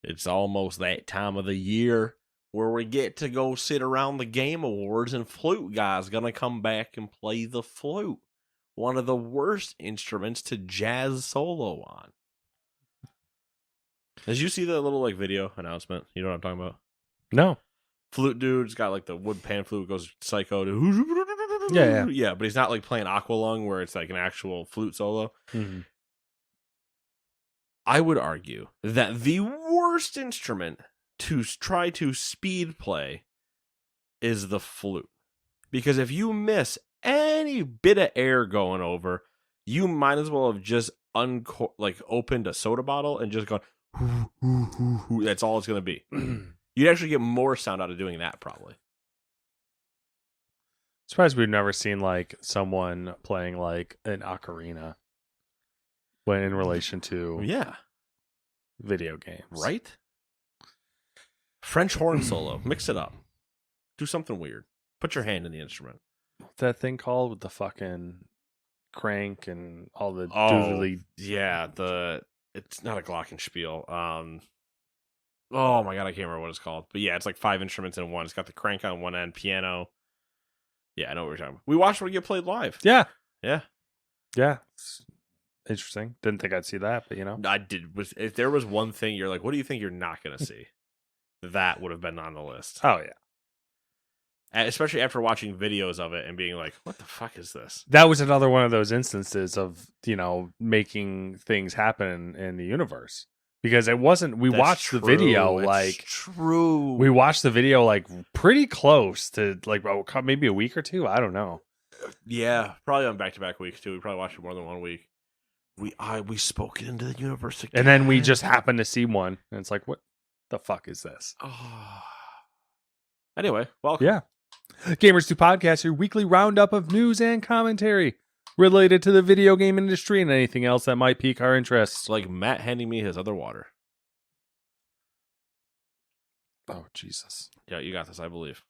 It's almost that time of the year where we get to go sit around the Game Awards, and Flute Guy's going to come back and play the flute. One of the worst instruments to jazz solo on. Did you see the little like video announcement? You know what I'm talking about? No. Flute dude's got like the wood pan flute, goes psycho. Yeah, but he's not like playing Aqualung where it's like an actual flute solo. Mm-hmm. I would argue that the worst instrument to try to speed play is the flute. Because if you miss any bit of air going over, you might as well have just opened a soda bottle and just gone, that's all it's going to be. You'd actually get more sound out of doing that, probably. Surprised we've never seen like someone playing like an ocarina when in relation to video games. Right? French horn solo. Mix it up. Do something weird. Put your hand in the instrument. What's that thing called with the fucking crank and all the doodly? Yeah, it's not a glockenspiel. Oh my god, I can't remember what it's called. But yeah, it's like 5 instruments in one. It's got the crank on one end, piano. Yeah, I know what we're talking about. We watched it get played live. Yeah. Yeah. It's interesting. Didn't think I'd see that, but you know. I did. If there was one thing you're like, what do you think you're not going to see? That would have been on the list. Oh, yeah. And especially after watching videos of it and being like, what the fuck is this? That was another one of those instances of, making things happen in the universe. Because it wasn't, we watched the video we watched the video like pretty close to like maybe a week or two. I don't know. Yeah, probably on back-to-back weeks too. We probably watched it more than 1 week. We spoke it into the universe again. And then we just happened to see one. And it's like, what the fuck is this? Anyway, welcome. Yeah. Gamers 2 Podcast, your weekly roundup of news and commentary related to the video game industry and anything else that might pique our interest. It's like Matt handing me his other water. Oh, Jesus. Yeah, you got this, I believe.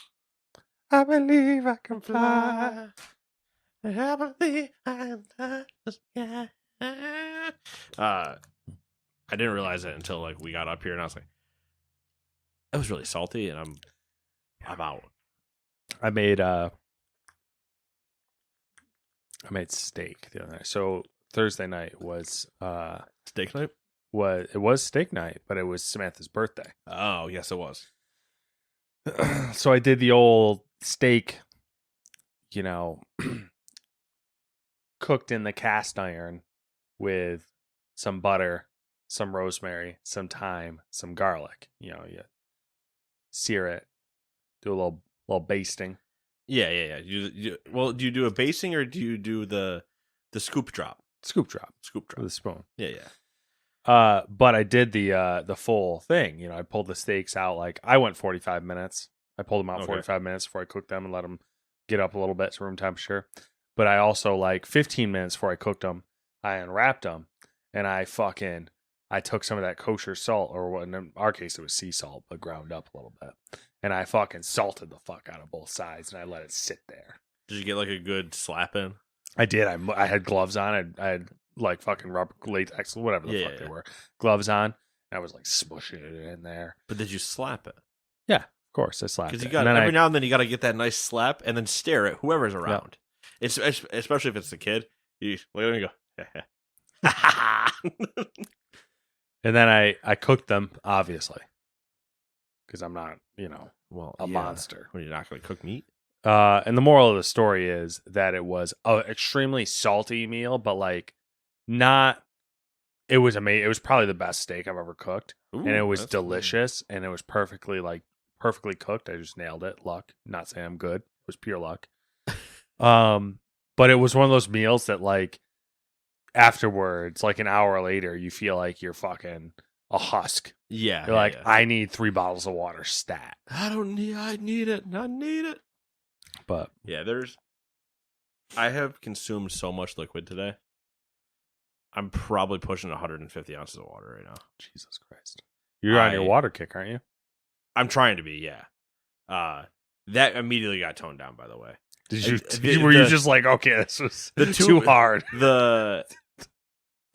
I believe I can fly. I believe I can fly. Yeah. I didn't realize it until like we got up here and I was like, it was really salty and I'm out. I made steak the other night. So Thursday night was steak night? It was steak night, but it was Samantha's birthday. Oh, yes it was. So I did the old steak, cooked in the cast iron with some butter, some rosemary, some thyme, some garlic. You sear it, do a little basting. Yeah. Well, do you do a basting or do you do the scoop drop? Scoop drop with a spoon. Yeah. But I did the full thing. I pulled the steaks out. Like I went 45 minutes. I pulled them out 45 minutes before I cooked them and let them get up a little bit to room temperature. But I also 15 minutes before I cooked them, I unwrapped them and I took some of that kosher salt, or in our case it was sea salt, but ground up a little bit. And I fucking salted the fuck out of both sides and I let it sit there. Did you get like a good slap in? I did. I had gloves on. I had like fucking rubber latex, whatever the fuck they were. Gloves on. And I was like smushing it in there. But did you slap it? Yeah, of course I slapped it. Because you got every now and then you got to get that nice slap and then stare at whoever's around. Yep. It's especially if it's the kid. You look at him and go. And then I cooked them, obviously, because I'm not, a monster. When you're not going to cook meat. And the moral of the story is that it was an extremely salty meal, but not. It was amazing. It was probably the best steak I've ever cooked, and it was delicious, and it was perfectly cooked. I just nailed it. Luck. Not saying I'm good. It was pure luck. But it was one of those meals that afterwards, an hour later, you feel like you're fucking a husk. Yeah. You're like, I need 3 bottles of water stat. I need it. But yeah, I have consumed so much liquid today. I'm probably pushing 150 ounces of water right now. Jesus Christ. You're on your water kick, aren't you? I'm trying to be, yeah. That immediately got toned down, by the way. Were you just like, okay, this was too hard?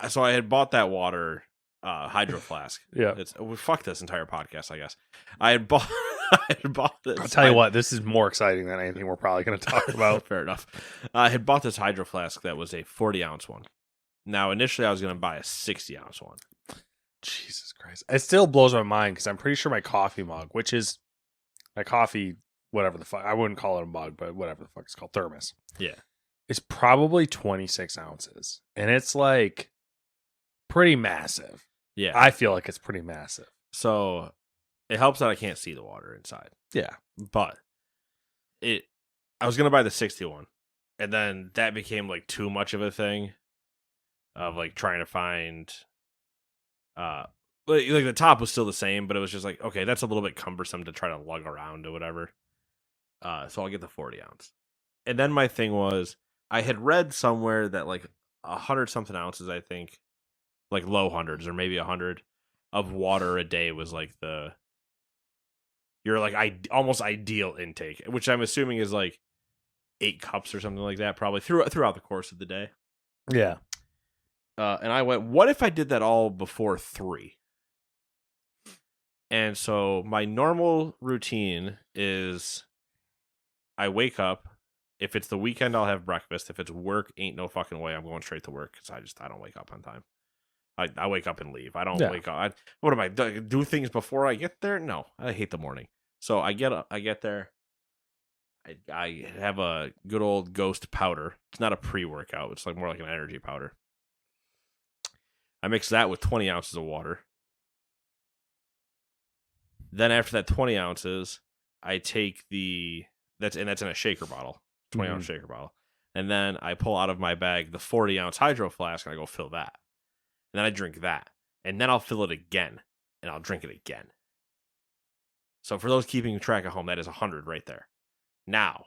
So I had bought that water hydro flask. Yeah. Fuck this entire podcast, I guess. I had bought this. I'll tell you what, this is more exciting than anything we're probably going to talk about. Fair enough. I had bought this hydro flask that was a 40-ounce one. Now, initially, I was going to buy a 60-ounce one. Jesus Christ. It still blows my mind because I'm pretty sure my coffee mug, which is my coffee, whatever the fuck, I wouldn't call it a mug, but whatever the fuck it's called, thermos. Yeah. It's probably 26 ounces. And it's like pretty massive. Yeah. I feel like it's pretty massive. So it helps that I can't see the water inside. Yeah. But I was going to buy the 61. And then that became like too much of a thing of like trying to find like the top was still the same, but it was just like, okay, that's a little bit cumbersome to try to lug around or whatever. So I'll get the 40-ounce. And then my thing was, I had read somewhere that like 100 something ounces, I think, like low hundreds or maybe 100 of water a day was like your like almost ideal intake, which I'm assuming is like 8 cups or something like that, probably throughout the course of the day. Yeah. And I went, what if I did that all before 3? And so my normal routine is I wake up. If it's the weekend, I'll have breakfast. If it's work, ain't no fucking way I'm going straight to work because I don't wake up on time. I wake up and leave. I don't wake up. What am I do things before I get there? No, I hate the morning. So I get up. I get there. I have a good old Ghost powder. It's not a pre-workout. It's like more like an energy powder. I mix that with 20 ounces of water. Then after that 20 ounces, I take that's in a shaker bottle, 20-ounce shaker bottle. And then I pull out of my bag the 40-ounce hydro flask and I go fill that. And then I drink that. And then I'll fill it again and I'll drink it again. So for those keeping track at home, that is 100 right there. Now,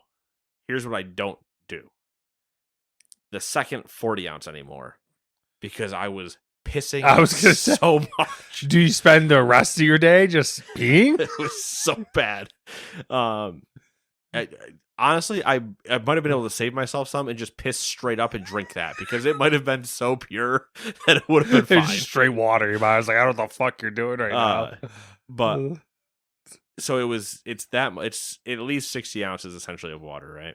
here's what I don't do. The second 40-ounce anymore because I was pissing so much. Do you spend the rest of your day just peeing? It was so bad. Honestly, I might have been able to save myself some and just piss straight up and drink that because it might have been so pure that it would have been fine. Just straight water. Your mind's like, I don't know what the fuck you're doing right now. But so it's at least 60 ounces essentially of water, right?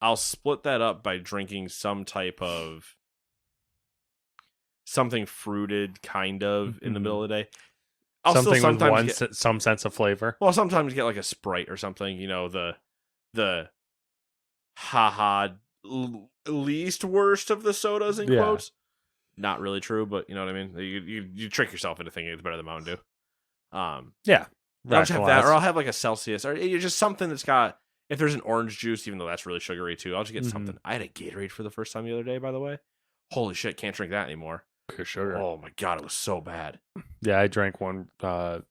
I'll split that up by drinking some type of something fruited kind of in the middle of the day. I'll something still sometimes with some sense of flavor. Well, sometimes get like a Sprite or something, the least worst of the sodas in quotes. Not really true, but you know what I mean? You trick yourself into thinking it's better than Mountain Dew. Yeah. I'll just have that, or I'll have like a Celsius, or just something that's got, if there's an orange juice, even though that's really sugary too, I'll just get something. I had a Gatorade for the first time the other day, by the way. Holy shit, can't drink that anymore. Pure sugar. Oh my god, it was so bad. Yeah, I drank one a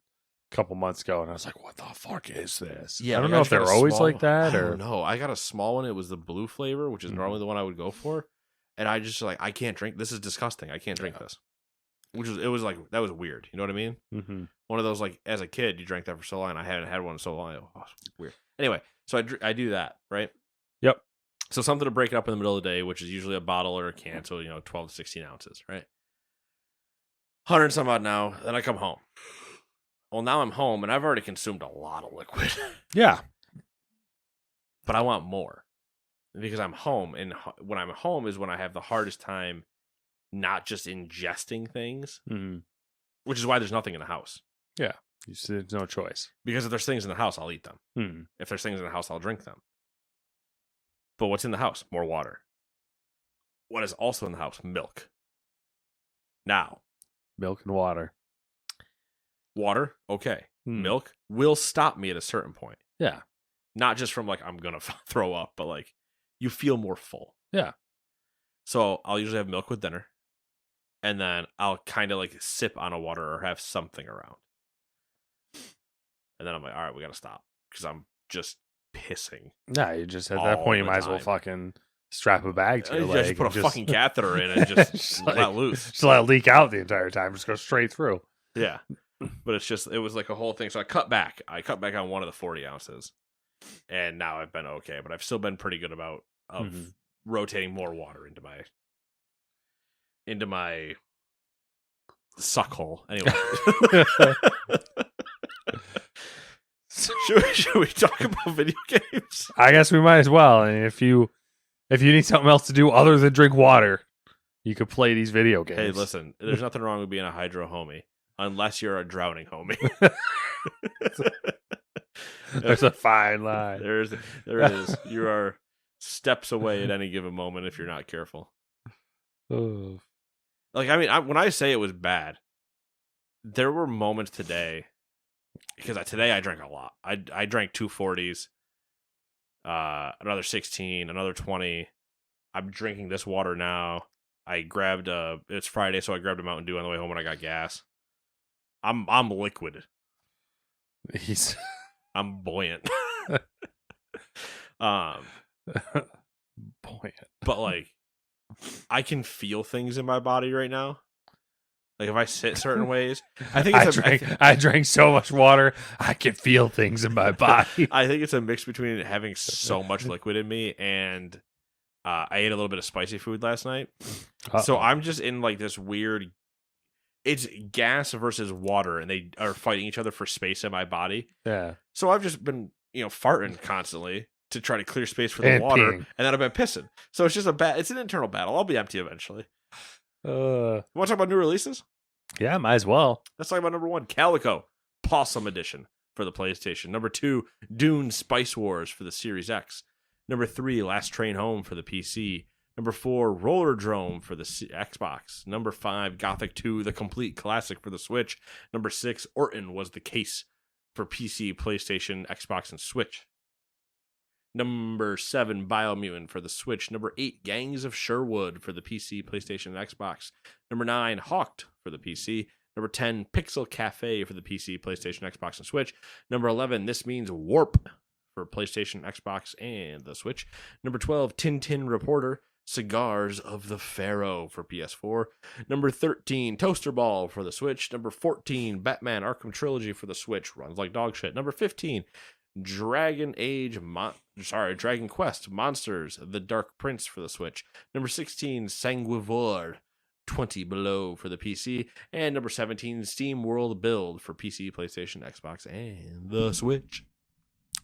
couple months ago, and I was like, "What the fuck is this?" Yeah, I don't know if they're always like that, or no. I got a small one. It was the blue flavor, which is normally the one I would go for, and I just like I can't drink. This is disgusting. I can't drink this. It was like that was weird. You know what I mean? Mm-hmm. One of those like as a kid you drank that for so long. I haven't had one in so long. Oh, weird. Anyway, so I do that right. Yep. So something to break up in the middle of the day, which is usually a bottle or a can, so 12 to 16 ounces, right? 100 some odd now. Then I come home. Well, now I'm home and I've already consumed a lot of liquid. Yeah. But I want more because I'm home, and when I'm home is when I have the hardest time not just ingesting things, which is why there's nothing in the house. Yeah. There's no choice. Because if there's things in the house, I'll eat them. If there's things in the house, I'll drink them. But what's in the house? More water. What is also in the house? Milk. Now. Milk and water. Water, okay. Milk will stop me at a certain point. Yeah. Not just from like, I'm going to throw up, but like, you feel more full. Yeah. So I'll usually have milk with dinner. And then I'll kind of like sip on a water or have something around. And then I'm like, all right, we got to stop because I'm just pissing. Yeah, you just at that point, you might as well fucking strap a bag to your leg. Just put a fucking catheter in and just let loose. Just let it leak out the entire time. Just go straight through. Yeah. But it was like a whole thing. So I cut back. On one of the 40 ounces. And now I've been okay. But I've still been pretty good about rotating more water into my suck hole. Anyway. Should we talk about video games? I guess we might as well. And if you need something else to do other than drink water, you could play these video games. Hey, listen, there's nothing wrong with being a hydro homie, unless you're a drowning homie. There's a fine line. There is. You are steps away at any given moment if you're not careful. Oh. Like, I mean, when I say it was bad, there were moments today, because today I drank a lot. I drank 2 40s, another 16, another 20. I'm drinking this water now. I grabbed it's Friday, so I grabbed a Mountain Dew on the way home when I got gas. I'm liquid. I'm buoyant. Buoyant. But like, I can feel things in my body right now. Like if I sit certain ways, I think I drank so much water, I can feel things in my body. I think it's a mix between having so much liquid in me and I ate a little bit of spicy food last night. So I'm just in like this weird. It's gas versus water, and they are fighting each other for space in my body. Yeah. So I've just been, farting constantly to try to clear space for the water, and then I've been pissing. So it's just it's an internal battle. I'll be empty eventually. You want to talk about new releases? Yeah, might as well. Let's talk about number 1, Calico Possum Edition for the PlayStation. Number 2, Dune Spice Wars for the Series X. Number 3, Last Train Home for the PC. Number 4, Roller Drome for the Xbox. Number 5, Gothic 2, the complete classic for the Switch. Number 6, Orton Was the Case for PC, PlayStation, Xbox, and Switch. Number 7, Biomutant for the Switch. Number 8, Gangs of Sherwood for the PC, PlayStation, and Xbox. Number 9, Hawked for the PC. Number 10, Pixel Cafe for the PC, PlayStation, Xbox, and Switch. Number 11, This Means Warp for PlayStation, Xbox, and the Switch. Number 12, Tintin Reporter, Cigars of the Pharaoh for PS4. Number 13, Toaster Ball for the Switch. Number 14, Batman Arkham Trilogy for the Switch. Runs like dog shit. Number 15, Dragon Quest Monsters, The Dark Prince for the Switch. Number 16, Sanguivore 20 Below for the PC. And number 17, Steam World Build for PC, PlayStation, Xbox, and the Switch.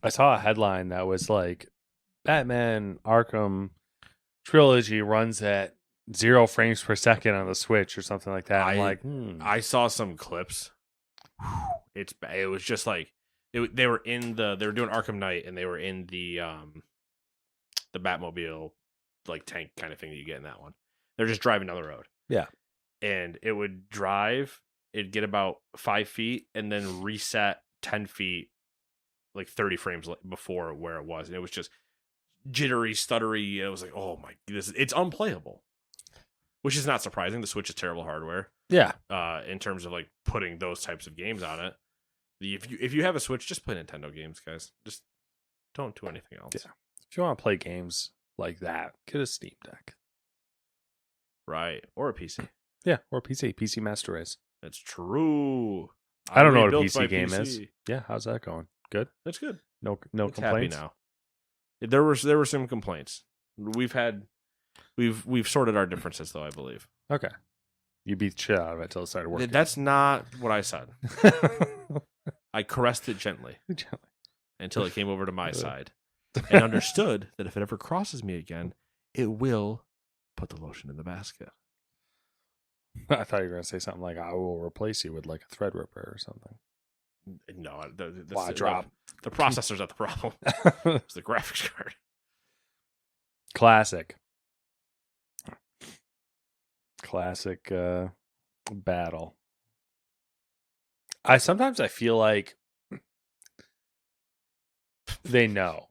I saw a headline that was like, Batman Arkham Trilogy runs at 0 frames per second on the Switch or something like that. I'm like, I saw some clips. It was just like they were doing Arkham Knight, and they were in the Batmobile like tank kind of thing that you get in that one. They're just driving down the road. Yeah. And it would drive, it'd get about 5 feet and then reset 10 feet like 30 frames before where it was. And it was just jittery, stuttery. It was like, oh my goodness, it's unplayable. Which is not surprising. The Switch is terrible hardware. Yeah. In terms of like putting those types of games on it. If you have a Switch, just play Nintendo games, guys. Just don't do anything else. Yeah. If you want to play games like that, get a Steam Deck. Right. Or a PC. Yeah, or PC. PC Master Race. That's true. I don't know what a PC game is. Yeah, how's that going? Good? That's good. No it's complaints? Happy now. There were some complaints. We've sorted our differences, though, I believe. Okay. You beat the shit out of it until it started working. That's not what I said. I caressed it gently until it came over to my side and understood that if it ever crosses me again, it will put the lotion in the basket. I thought you were going to say something like, I will replace you with like a Threadripper or something. No, drop. The processor's not the problem. It's the graphics card. Classic battle. Sometimes I feel like they know.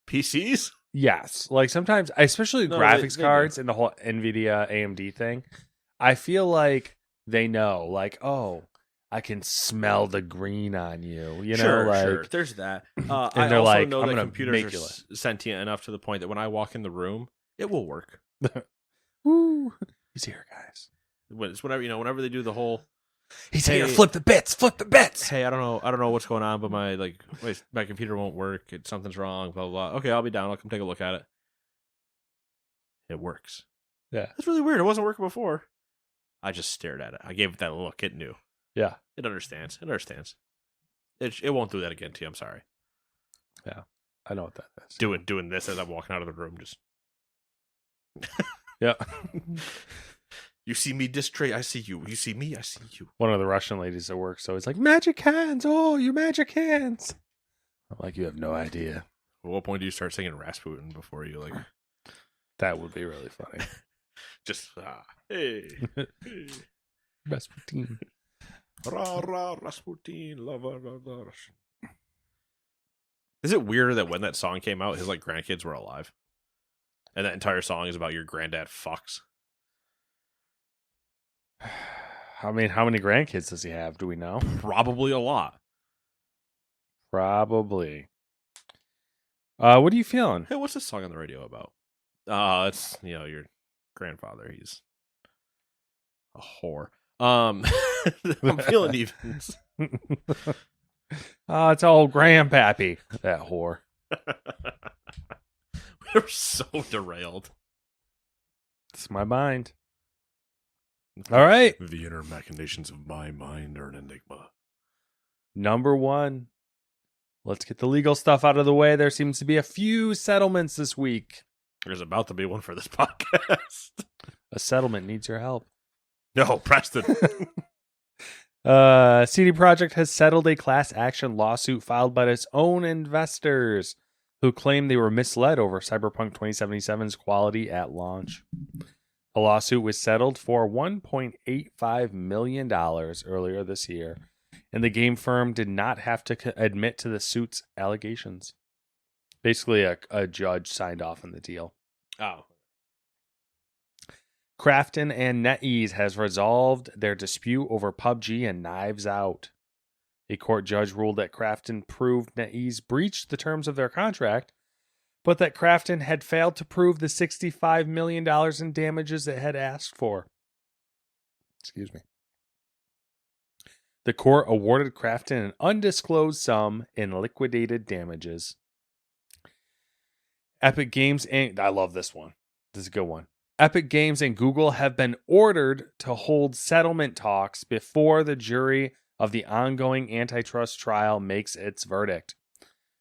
PCs? Yes. Like sometimes, especially graphics cards and the whole NVIDIA AMD thing, I feel like they know, like, oh, I can smell the green on you. You know, like, sure. There's that. And I they're also like, know I'm that gonna computers are sentient enough to the point that when I walk in the room, it will work. Woo. He's here, guys. It's whenever they do the whole, he's here. Flip the bits. Hey, I don't know what's going on, but my computer won't work. Something's wrong. Blah blah blah. Okay, I'll be down. I'll come take a look at it. It works. Yeah, that's really weird. It wasn't working before. I just stared at it. I gave it that look. It knew. Yeah. It understands. It understands. It won't do that again to you. I'm sorry. Yeah. I know what that is. Doing this as I'm walking out of the room. Just Yeah. you see me distray. I see you. You see me. I see you. One of the Russian ladies at work. So it's like, magic hands. Oh, your magic hands. I'm like, you have no idea. At what point do you start singing Rasputin before you like? That would be really funny. Just hey, hey. Rasputin. Ra ra Rasputin, lover of the Russian. Is it weird that when that song came out, his like grandkids were alive, and that entire song is about your granddad fucks? I mean, how many grandkids does he have? Do we know? Probably a lot. Probably. What are you feeling? Hey, what's this song on the radio about? It's your grandfather. He's a whore. I'm feeling evens. It's old grandpappy. That whore. We're so derailed. It's my mind. All right. The inner machinations of my mind are an enigma. Number 1. Let's get the legal stuff out of the way. There seems to be a few settlements this week. There's about to be one for this podcast. A settlement needs your help. No, Preston. CD Projekt has settled a class action lawsuit filed by its own investors who claim they were misled over Cyberpunk 2077's quality at launch. The lawsuit was settled for $1.85 million earlier this year, and the game firm did not have to admit to the suit's allegations. Basically, a judge signed off on the deal. Oh. Krafton and NetEase has resolved their dispute over PUBG and Knives Out. A court judge ruled that Krafton proved NetEase breached the terms of their contract, but that Krafton had failed to prove the $65 million in damages it had asked for. Excuse me. The court awarded Krafton an undisclosed sum in liquidated damages. Epic Games Inc. I love this one. This is a good one. Epic Games and Google have been ordered to hold settlement talks before the jury of the ongoing antitrust trial makes its verdict.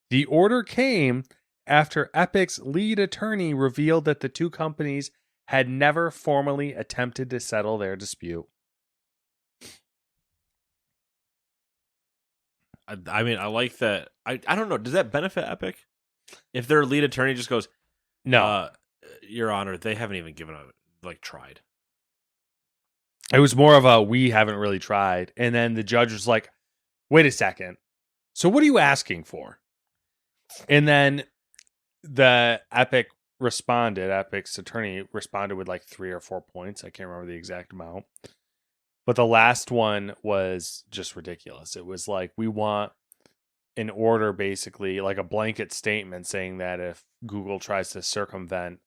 The order came after Epic's lead attorney revealed that the two companies had never formally attempted to settle their dispute. I mean, I like that. I don't know. Does that benefit Epic? If their lead attorney just goes, No. Your Honor, they haven't even tried. It was more of a, we haven't really tried. And then the judge was like, wait a second. So what are you asking for? And then Epic's attorney responded with like 3 or 4 points. I can't remember the exact amount. But the last one was just ridiculous. It was like, we want an order, basically like a blanket statement saying that if Google tries to circumvent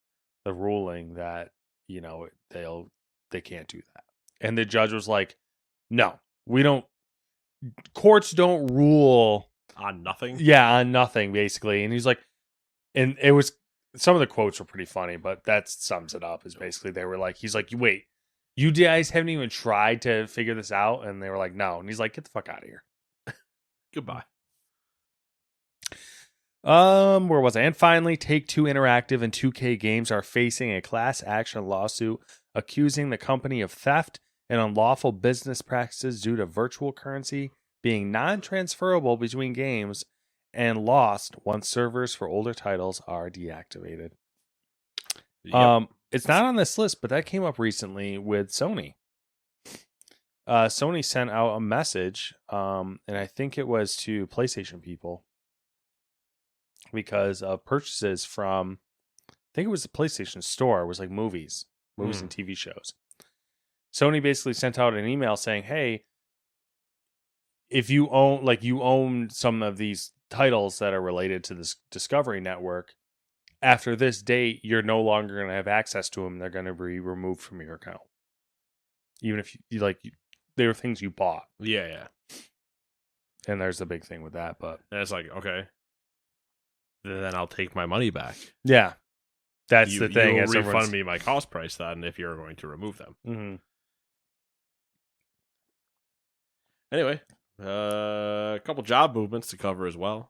the ruling, that, they can't do that. And the judge was like, no, courts don't rule On nothing? Yeah, on nothing, basically. And he's like, and it was, some of the quotes were pretty funny, but that sums it up, is basically they were like, he's like, wait, you guys haven't even tried to figure this out? And they were like, no. And he's like, get the fuck out of here. Goodbye. Where was I? And finally, Take-Two Interactive and 2K Games are facing a class action lawsuit accusing the company of theft and unlawful business practices due to virtual currency being non-transferable between games and lost once servers for older titles are deactivated. Yep. It's not on this list, but that came up recently with Sony. Sony sent out a message, and I think it was to PlayStation people, because of purchases from, I think it was the PlayStation Store. It was like movies and TV shows. Sony basically sent out an email saying, hey, if you own some of these titles that are related to this Discovery Network, after this date, you're no longer going to have access to them. They're going to be removed from your account. Even if they were things you bought. Yeah. And there's a big thing with that, but. And it's like, okay, then I'll take my money back. Yeah. That's the thing. You'll refund me my cost price then if you're going to remove them. Mm-hmm. Anyway, a couple job movements to cover as well.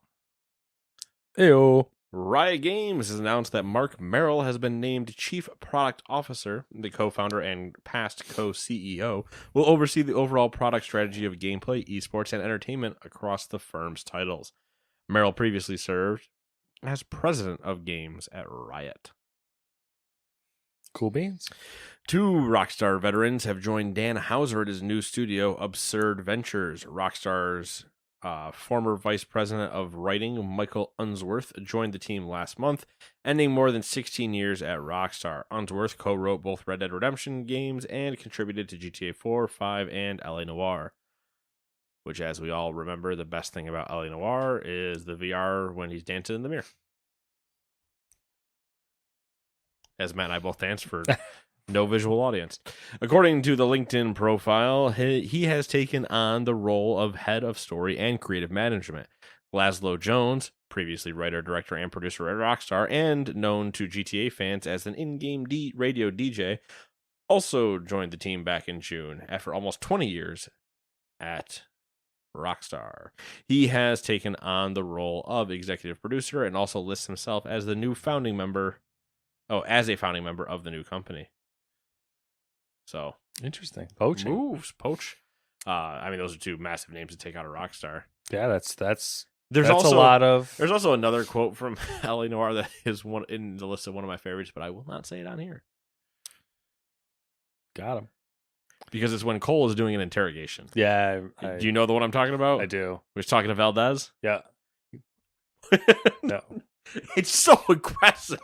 Ew. Riot Games has announced that Mark Merrill has been named Chief Product Officer. The co-founder and past co-CEO will oversee the overall product strategy of gameplay, esports, and entertainment across the firm's titles. Merrill previously served as president of games at Riot. Cool beans. 2 Rockstar veterans have joined Dan Houser at his new studio, Absurd Ventures. Rockstar's former vice president of writing, Michael Unsworth, joined the team last month, ending more than 16 years at Rockstar. Unsworth co-wrote both Red Dead Redemption games and contributed to GTA 4, 5, and LA Noire. Which, as we all remember, the best thing about LA Noire is the VR when he's dancing in the mirror. As Matt and I both danced for no visual audience. According to the LinkedIn profile, he has taken on the role of head of story and creative management. Laszlo Jones, previously writer, director, and producer at Rockstar, and known to GTA fans as an in-game radio DJ, also joined the team back in June after almost 20 years at Rockstar. He has taken on the role of executive producer and also lists himself as the new founding member. As a founding member of the new company. So interesting. Poaching. Moves, poach. I mean, those are 2 massive names to take out of Rockstar. Yeah, that's There's also a lot of. There's also another quote from LA Noire that is one in the list of one of my favorites, but I will not say it on here. Got him. Because it's when Cole is doing an interrogation. Yeah. Do you know the one I'm talking about? I do. We're talking to Valdez? Yeah. No. It's so aggressive.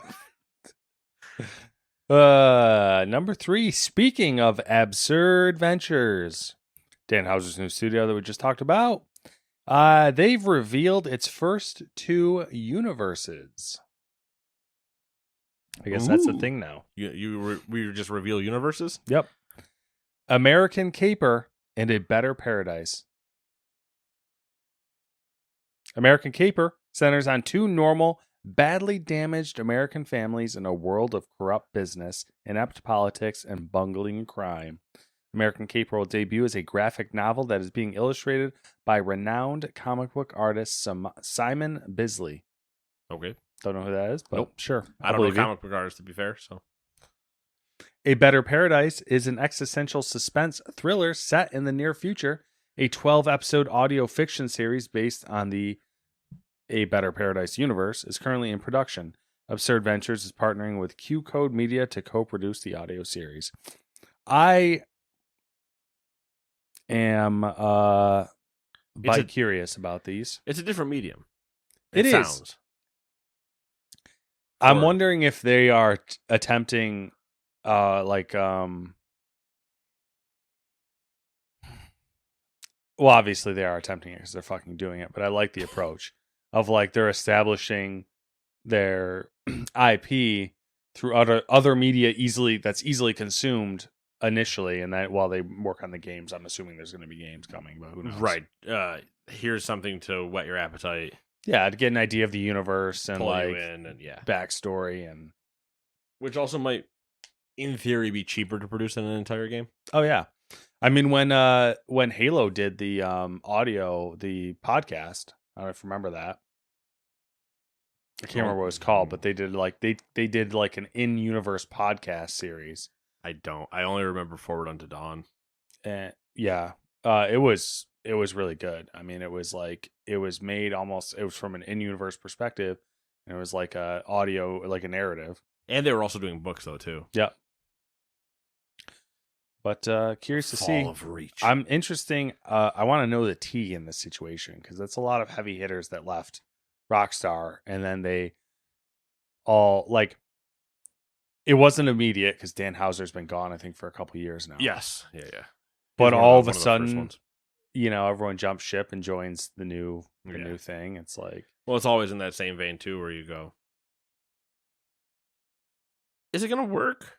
Number 3, speaking of Absurd Ventures, Dan Houser's new studio that we just talked about, they've revealed its first 2 universes. I guess that's the thing now. We just reveal universes? Yep. American Caper and A Better Paradise. American Caper centers on 2 normal, badly damaged American families in a world of corrupt business, inept politics, and bungling crime. American Caper will debut as a graphic novel that is being illustrated by renowned comic book artist Simon Bisley. Okay. Don't know who that is, but nope. Sure. I don't know comic book artists, to be fair. So, A Better Paradise is an existential suspense thriller set in the near future. A 12-episode audio fiction series based on the A Better Paradise universe is currently in production. Absurd Ventures is partnering with Q Code Media to co-produce the audio series. I am curious about these. It's a different medium. It is. Sounds. I'm wondering if they are attempting well, obviously they are attempting it because they're fucking doing it, but I like the approach of they're establishing their IP through other media that's easily consumed initially, and that while they work on the games, I'm assuming there's going to be games coming, but who knows? Right. Here's something to whet your appetite. Yeah, to get an idea of the universe and pull you in and backstory, and which also might, in theory, be cheaper to produce than an entire game. Oh yeah, I mean when Halo did the audio, the podcast, I don't know if you remember that. I can't remember what it was called, but they did they did an in-universe podcast series. I don't. I only remember Forward Unto Dawn. Yeah, it was really good. I mean, it was made almost. It was from an in-universe perspective, and it was like a audio, like a narrative. And they were also doing books though too. Yeah. But curious to see. Fall of Reach. I'm interesting. I want to know the tea in this situation because that's a lot of heavy hitters that left Rockstar, and then they all it wasn't immediate because Dan Houser's been gone, I think, for a couple years now. Yes. Yeah. But all of a sudden, everyone jumps ship and joins the new thing. It's well, it's always in that same vein too, where you go, is it gonna work?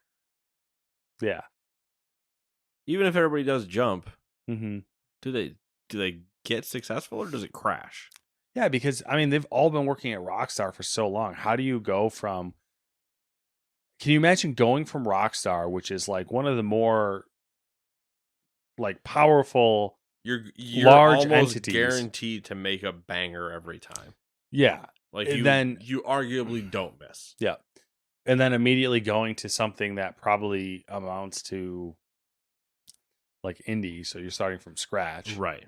Yeah. Even if everybody does jump, mm-hmm. do they get successful or does it crash? Yeah, because I mean they've all been working at Rockstar for so long. How do you go from? Can you imagine going from Rockstar, which is one of the more powerful you're large almost entities. guaranteed to make a banger every time. Yeah. Like then you arguably don't miss. Yeah. And then immediately going to something that probably amounts to like indie, so you're starting from scratch. Right.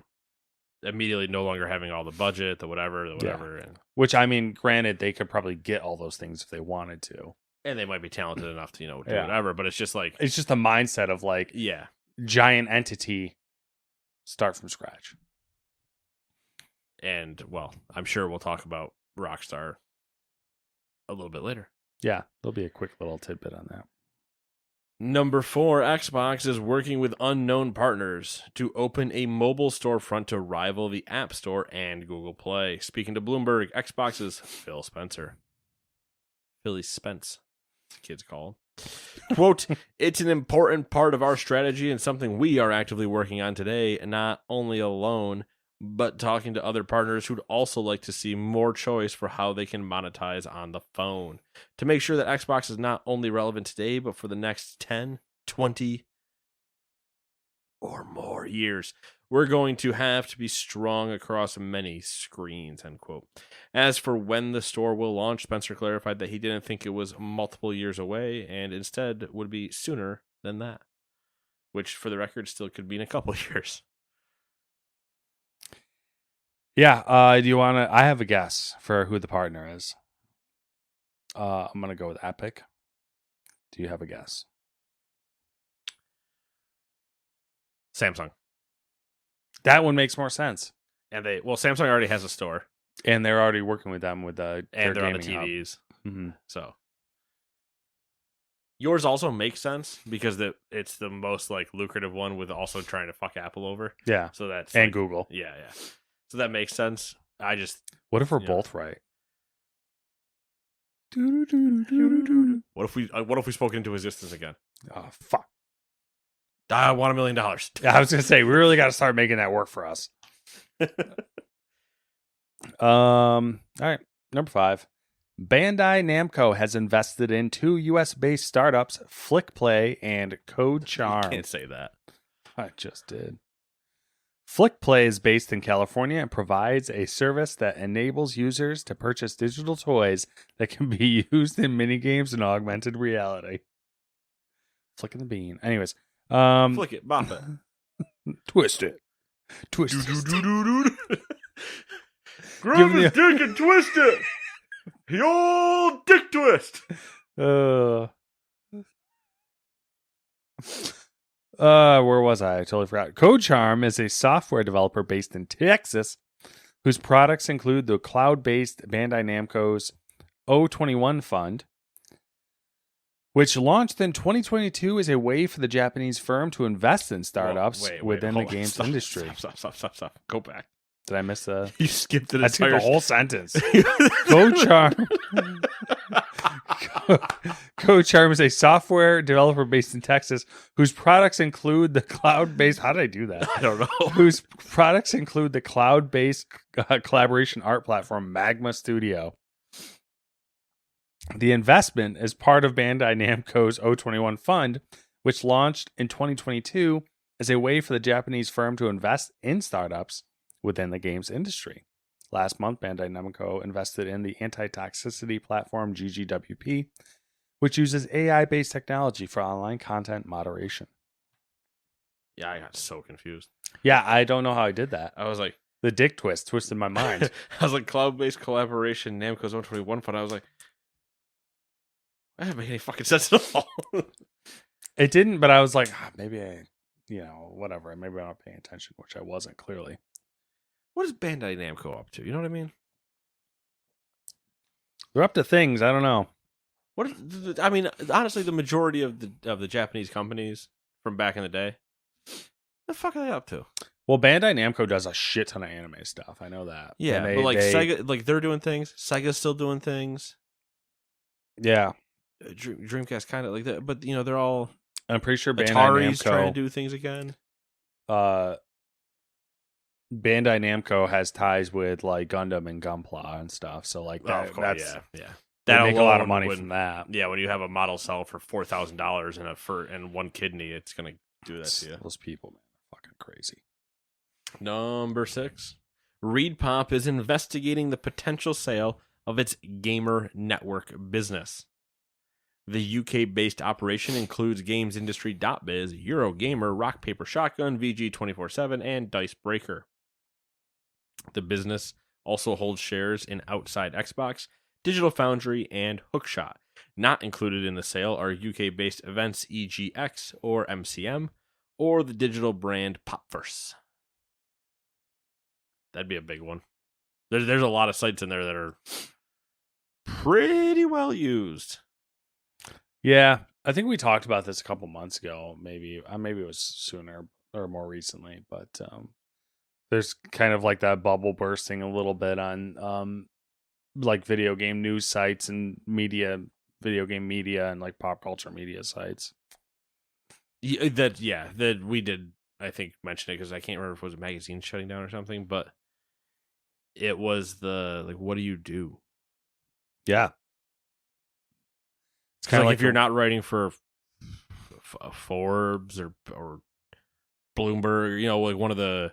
Immediately no longer having all the budget, the whatever. And which, I mean, granted, they could probably get all those things if they wanted to. And they might be talented enough to, do whatever, but it's just like... It's just a mindset of like, yeah, giant entity, start from scratch. And, well, I'm sure we'll talk about Rockstar a little bit later. Yeah, there'll be a quick little tidbit on that. Number 4, Xbox is working with unknown partners to open a mobile storefront to rival the App Store and Google Play. Speaking to Bloomberg, Xbox's Phil Spencer. Philly Spence, as the kids call him. Quote, "It's an important part of our strategy and something we are actively working on today, not only alone, but talking to other partners who'd also like to see more choice for how they can monetize on the phone to make sure that Xbox is not only relevant today, but for the next 10, 20, or more years. We're going to have to be strong across many screens," end quote. As for when the store will launch, Spencer clarified that he didn't think it was multiple years away and instead would be sooner than that, which for the record still could be in a couple years. Yeah, do you want to... I have a guess for who the partner is. I'm going to go with Epic. Do you have a guess? Samsung. That one makes more sense. And Samsung already has a store. And they're already working with them with and they're on the TVs. Mm-hmm. So yours also makes sense because it's the most like lucrative one with also trying to fuck Apple over. Yeah. So that's and Google. Yeah. So that makes sense. What if we're both right? What if we spoke into existence again? Oh fuck! I want $1 million. Yeah, I was gonna say we really got to start making that work for us. All right, number 5. Bandai Namco has invested in 2 US-based startups, FlickPlay and Code Charm. You can't say that. I just did. FlickPlay is based in California and provides a service that enables users to purchase digital toys that can be used in minigames and augmented reality. Flicking the bean. Anyways. Flick it, bop it. Twist it. Twist it. Grab his dick and twist it. The old dick twist. Where was I? I totally forgot. Code Charm is a software developer based in Texas whose products include the cloud-based Bandai Namco's O21 fund, which launched in 2022 as a way for the Japanese firm to invest in startups within the games industry. Stop. Go back. Did I miss a... You skipped it. I took the whole sentence. Code Charm. Code Charm is a software developer based in Texas whose products include the cloud-based... How did I do that? I don't know. Whose products include the cloud-based collaboration art platform Magma Studio. The investment is part of Bandai Namco's O21 fund, which launched in 2022 as a way for the Japanese firm to invest in startups within the games industry. Last month, Bandai Namco invested in the anti-toxicity platform GGWP, which uses AI-based technology for online content moderation. Yeah, I got so confused. Yeah, I don't know how I did that. I was like... The dick twist twisted my mind. I was like, cloud-based collaboration, Namco's O21 fund. I was like, that doesn't make any fucking sense at all. It didn't, but I was like, maybe whatever. Maybe I'm not paying attention, which I wasn't, clearly. What is Bandai Namco up to? You know what I mean? They're up to things. I don't know. Honestly, the majority of the Japanese companies from back in the day, what the fuck are they up to? Well, Bandai Namco does a shit ton of anime stuff. I know that. Yeah, but Sega, like they're doing things. Sega's still doing things. Yeah. Dreamcast kind of like that, but they're all. I'm pretty sure Bandai Atari's Namco trying to do things again. Bandai Namco has ties with like Gundam and Gunpla and stuff, so like that, yeah. They make a lot of money from that. Yeah, when you have a model sell for $4,000 and one kidney, it's gonna do that to you. Those people, man, are fucking crazy. Number 6. ReedPop is investigating the potential sale of its gamer network business. The UK-based operation includes GamesIndustry.biz, Eurogamer, Rock Paper Shotgun, VG247, and Dicebreaker. The business also holds shares in Outside Xbox, Digital Foundry, and Hookshot. Not included in the sale are UK-based Events EGX or MCM, or the digital brand Popverse. That'd be a big one. There's a lot of sites in there that are pretty well used. Yeah, I think we talked about this a couple months ago. Maybe it was sooner or more recently, but there's kind of like that bubble bursting a little bit on like video game news sites and video game media, and like pop culture media sites. That we did, I think, mention it because I can't remember if it was a magazine shutting down or something, but it was what do you do? Yeah. It's kind of like if you're not writing for Forbes or Bloomberg, like one of the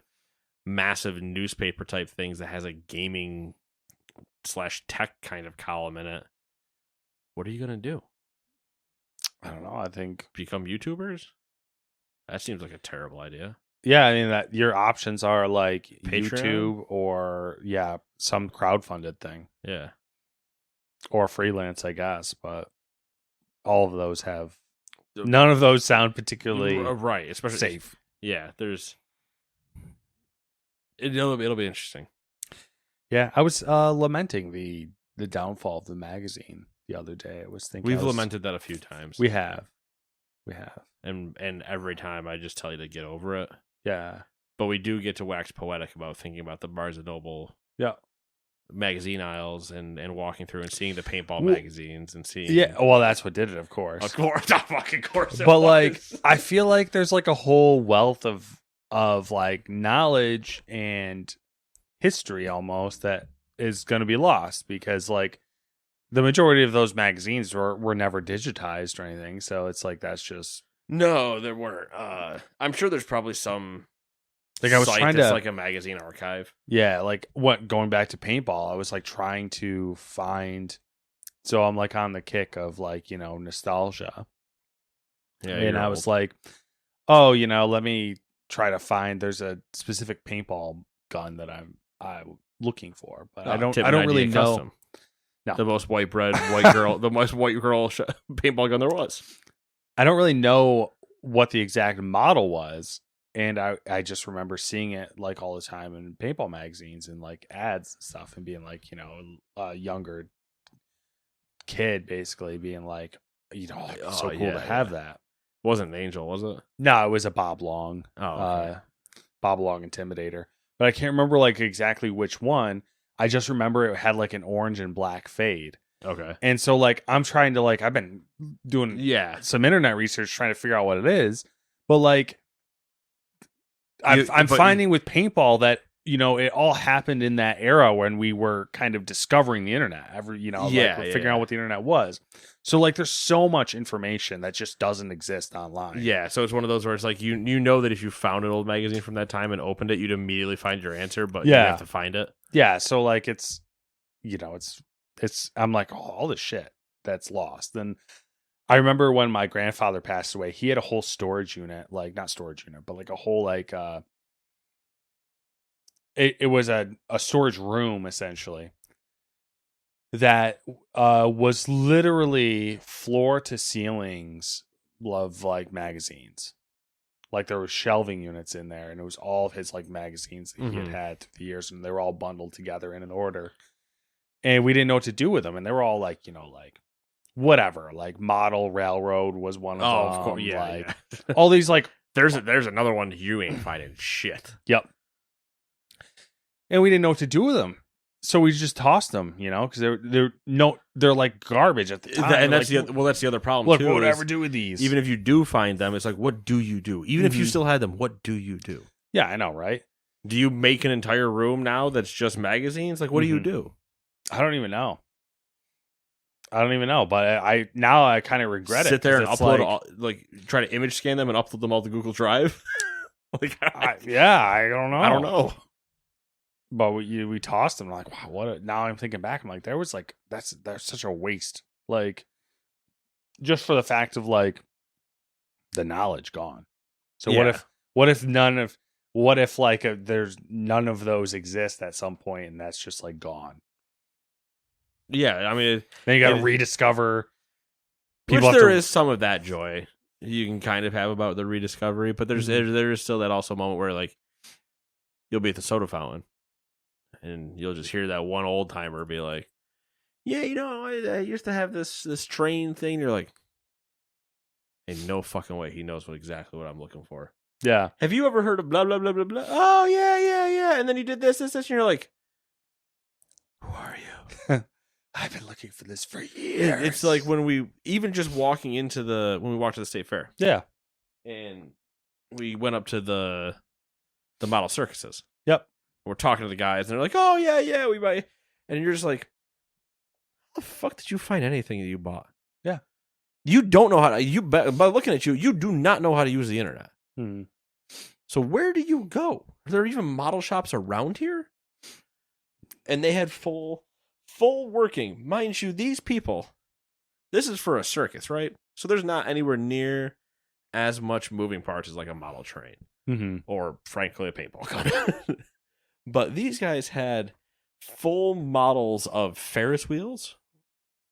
massive newspaper type things that has a gaming / tech kind of column in it. What are you going to do? I don't know. I think become YouTubers? That seems like a terrible idea. Yeah, I mean that your options are like Patreon? YouTube or some crowdfunded thing. Yeah. Or freelance, I guess, but all of those have none of those sound particularly right, especially safe. Yeah, it'll be interesting. Yeah, I was lamenting the downfall of the magazine the other day. I was thinking we've lamented that a few times. We have. And every time I just tell you to get over it. Yeah. But we do get to wax poetic about thinking about the Barnes & Noble magazine aisles and walking through and seeing the paintball magazines and seeing... Yeah, well, that's what did it, of course. Of course, fucking course it But, was. like, I feel like there's, like, a whole wealth of like, knowledge and history almost that is going to be lost because, like, the majority of those magazines were never digitized or anything. So it's like, that's just... No, there weren't. I'm sure there's probably some like I was trying to like a magazine archive. Yeah, like going back to paintball, I was like trying to find. So I'm like on the kick of like nostalgia. Yeah, and I was like, oh, let me try to find. There's a specific paintball gun that I'm looking for, but I don't really know. Custom. No. The most white girl paintball gun there was. I don't really know what the exact model was, and I just remember seeing it like all the time in paintball magazines and like ads and stuff, and being like, a younger kid basically being like, it's so cool to have that. It wasn't an Angel, was it? No, it was a Bob Long. Oh, okay. Bob Long Intimidator, but I can't remember like exactly which one. I just remember it had like an orange and black fade. Okay. And so like I'm trying to I've been doing some internet research trying to figure out what it is, but like I'm finding with paintball that it all happened in that era when we were kind of discovering the internet. Figuring out what the internet was. So like there's so much information that just doesn't exist online. Yeah, so it's one of those where it's like you know that if you found an old magazine from that time and opened it, you'd immediately find your answer, but you have to find it. Yeah, so like it's I'm like, all this shit that's lost. And I remember when my grandfather passed away, he had a whole storage unit, like not storage unit, but like a whole like it was a storage room essentially that was literally floor to ceilings of like magazines. Like there were shelving units in there, and it was all of his like magazines that he had through the years, and they were all bundled together in an order. And we didn't know what to do with them, and they were all like, like whatever, like Model Railroad was one of them. Oh, of course, yeah, like, all these like there's another one you ain't finding shit. Yep. And we didn't know what to do with them, so we just tossed them, because they're like garbage at the time. And that's that's the other problem. Look, too, what would I ever do with these? Even if you do find them, it's like, what do you do? Even if you still had them, what do you do? Yeah, I know, right? Do you make an entire room now that's just magazines? Like, what do you do? I don't even know. But I kind of regret it. Sit there and upload try to image scan them and upload them all to Google Drive. Like, I don't know. I don't know. But we tossed them like, wow, now I'm thinking back. I'm like, there's such a waste. Like, just for the fact of like the knowledge gone. So Yeah. what if like there's none of those exist at some point and that's just like gone. Yeah, I mean, Then you got to rediscover. Which there is some of that joy you can kind of have about the rediscovery, but there is still that also moment where like you'll be at the soda fountain and you'll just hear that one old timer be like, "Yeah, you know, I used to have this train thing." You're like, "Ain't no fucking way he knows exactly what I'm looking for." Yeah. Have you ever heard of blah blah blah blah blah? Oh yeah. And then you did this, and you're like, "Who are you?" I've been looking for this for years. It's like when we walked to the state fair. Yeah. And we went up to the model circuses. Yep. We're talking to the guys and they're like, "Oh yeah, we buy." And you're just like, "How the fuck did you find anything that you bought?" Yeah. You don't know how to by looking at you do not know how to use the internet. Hmm. So where do you go? Are there even model shops around here? And they had full working. Mind you, these people, this is for a circus, right? So there's not anywhere near as much moving parts as like a model train. Mm-hmm. Or frankly a paintball gun. But these guys had full models of Ferris wheels,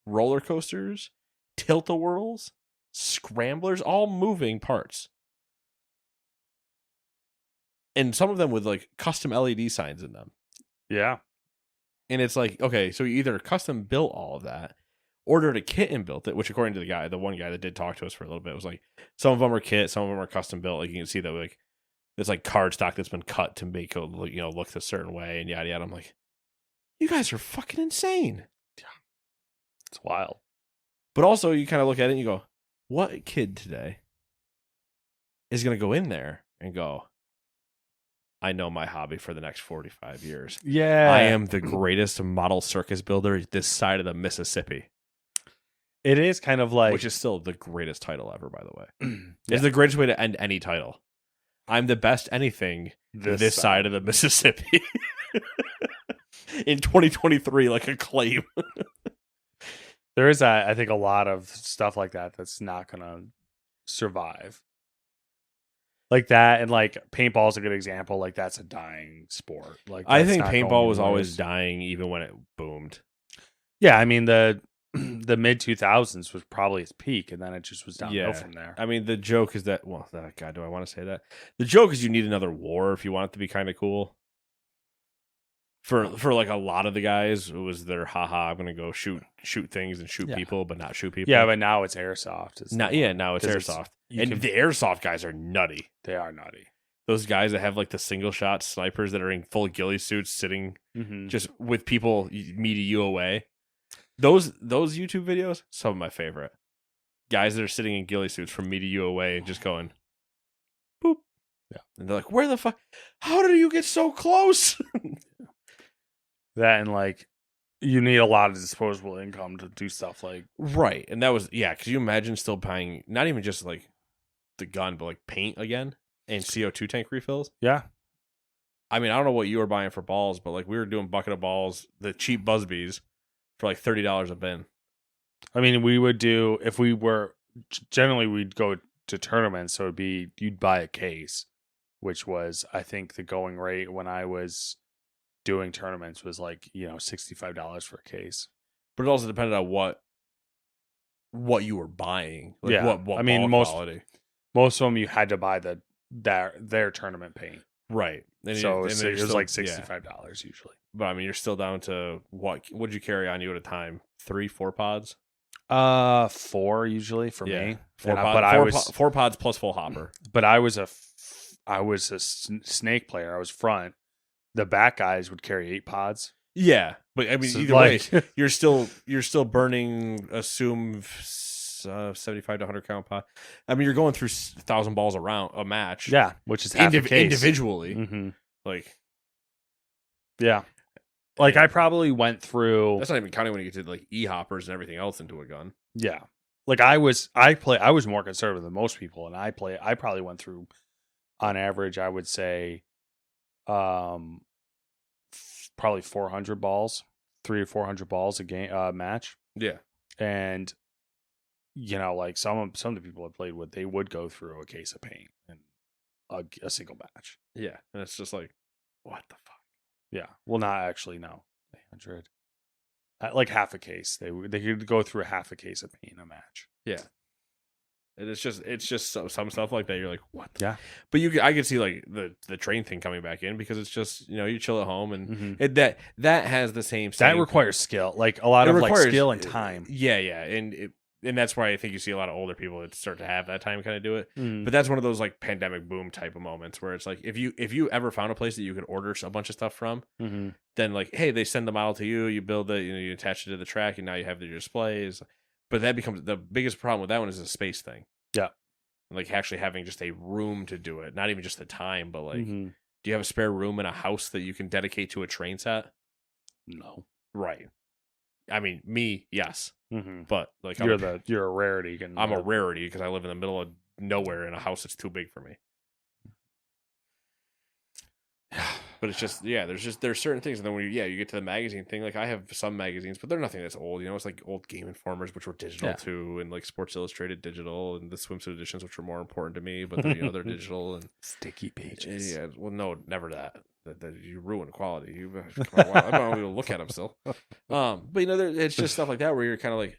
roller coasters, tilt-a-whirls, scramblers, all moving parts. And some of them with like custom LED signs in them. Yeah. And it's like, okay, so you either custom built all of that, ordered a kit and built it, which according to the one guy that did talk to us for a little bit, was like, some of them are kit, some of them are custom built. Like you can see that like it's like card stock that's been cut to make it, look a certain way and yada yada. I'm like, you guys are fucking insane. Yeah, it's wild. But also, you kind of look at it and you go, what kid today is going to go in there and go, I know my hobby for the next 45 years. Yeah, I am the greatest model circus builder this side of the Mississippi. It is kind of like, which is still the greatest title ever, by the way. It's the greatest way to end any title. I'm the best anything this side of the Mississippi. In 2023, like a claim. There is, I think, a lot of stuff like that that's not going to survive. Like that, and like paintball is a good example. Like that's a dying sport. Like I think paintball was always dying, even when it boomed. Yeah, I mean the mid 2000s was probably its peak, and then it just was downhill from there. I mean, the joke is that, well, God, do I want to say that? The joke is you need another war if you want it to be kind of cool. For like a lot of the guys, it was their haha, I'm gonna go shoot things and shoot people, but not shoot people. Yeah, but now it's airsoft. It's now it's airsoft. And the airsoft guys are nutty. They are nutty. Those guys that have like the single shot snipers that are in full ghillie suits sitting just with people meeting you away. Those YouTube videos, some of my favorite. Guys that are sitting in ghillie suits from me to you away and just going, boop. Yeah. And they're like, where the fuck? How did you get so close? That and like, you need a lot of disposable income to do stuff like. Right. And that was, could you imagine still buying, not even just like the gun, but like paint again and CO2 tank refills? Yeah. I mean, I don't know what you were buying for balls, but like we were doing bucket of balls, the cheap Busby's for like $30 a bin. I mean, we would do, if we were, generally we'd go to tournaments, so it'd be, you'd buy a case, which was, I think the going rate when I was doing tournaments was like, $65 for a case. But it also depended on what you were buying. Like what I mean, quality. Most of them you had to buy their tournament paint. Right. And it was like $65 usually. But I mean, you're still down to what'd you carry on you at a time? 3-4 pods? 4 usually for me. 4 pods plus full hopper. But I was a snake player. I was front. The back guys would carry 8 pods. Yeah, but I mean, either way, you're still burning. Assume 75 to 100 count pot. I mean, you're going through 1,000 balls around a match. Yeah, which is half a case. Individually. Mm-hmm. Like, yeah, like I probably went through. That's not even counting when you get to like e-hoppers and everything else into a gun. Yeah, like I was more conservative than most people, and I probably went through on average, I would say, probably 400 balls, 300 or 400 balls a game match. Yeah. And like some of the people I played with, they would go through a case of paint in a single match. Yeah, and it's just like, what the fuck? Yeah, well, not actually, no, 100, like half a case. They could go through a half a case of paint in a match. Yeah, and it's just some stuff like that. You're like, what? Yeah, but I could see like the train thing coming back in because it's just you chill at home and that has the same. That requires skill, like a lot of like skill and time. Yeah, and that's why I think you see a lot of older people that start to have that time kind of do it. But that's one of those like pandemic boom type of moments where it's like if you ever found a place that you could order a bunch of stuff from, then like, hey, they send the model to you, you build it, you attach it to the track, and now you have the displays. But that becomes the biggest problem with that one is a space thing. Yeah, like actually having just a room to do it, not even just the time, but like, do you have a spare room in a house that you can dedicate to a train set? No, right. I mean, me, yes. But like you're a rarity. I'm a rarity because I live in the middle of nowhere in a house that's too big for me. But it's just there's certain things, and then when you get to the magazine thing, like I have some magazines, but they're nothing that's old. It's like old Game Informers, which were digital too, and like Sports Illustrated digital, and the swimsuit editions, which were more important to me, but they're digital and sticky pages. Yeah, well, no, never that. That you ruin quality. I don't want to look at them still. But it's just stuff like that where you're kind of like,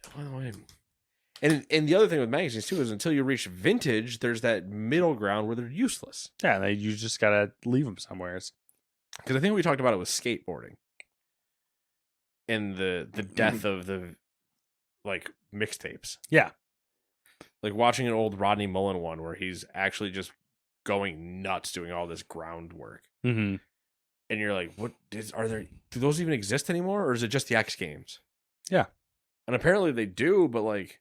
and the other thing with magazines too is until you reach vintage, there's that middle ground where they're useless. Yeah, and you just gotta leave them somewhere. Because I think we talked about it with skateboarding and the death of the like mixtapes. Yeah, like watching an old Rodney Mullen one where he's actually just going nuts doing all this groundwork. And you're like, do those even exist anymore? Or is it just the X Games? Yeah. And apparently they do, but like,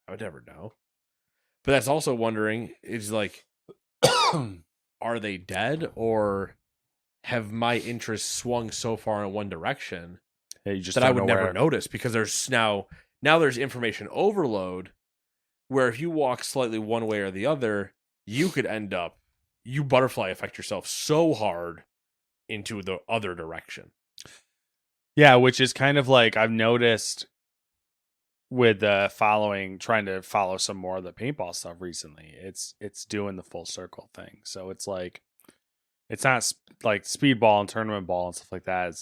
I would never know. But that's also wondering, is like, are they dead or have my interests swung so far in one direction that I would never notice? Because there's now there's information overload where if you walk slightly one way or the other, you could end up, you butterfly affect yourself so hard into the other direction. Yeah, which is kind of like I've noticed with trying to follow some more of the paintball stuff recently. It's doing the full circle thing. So it's like, it's not like speedball and tournament ball and stuff like that.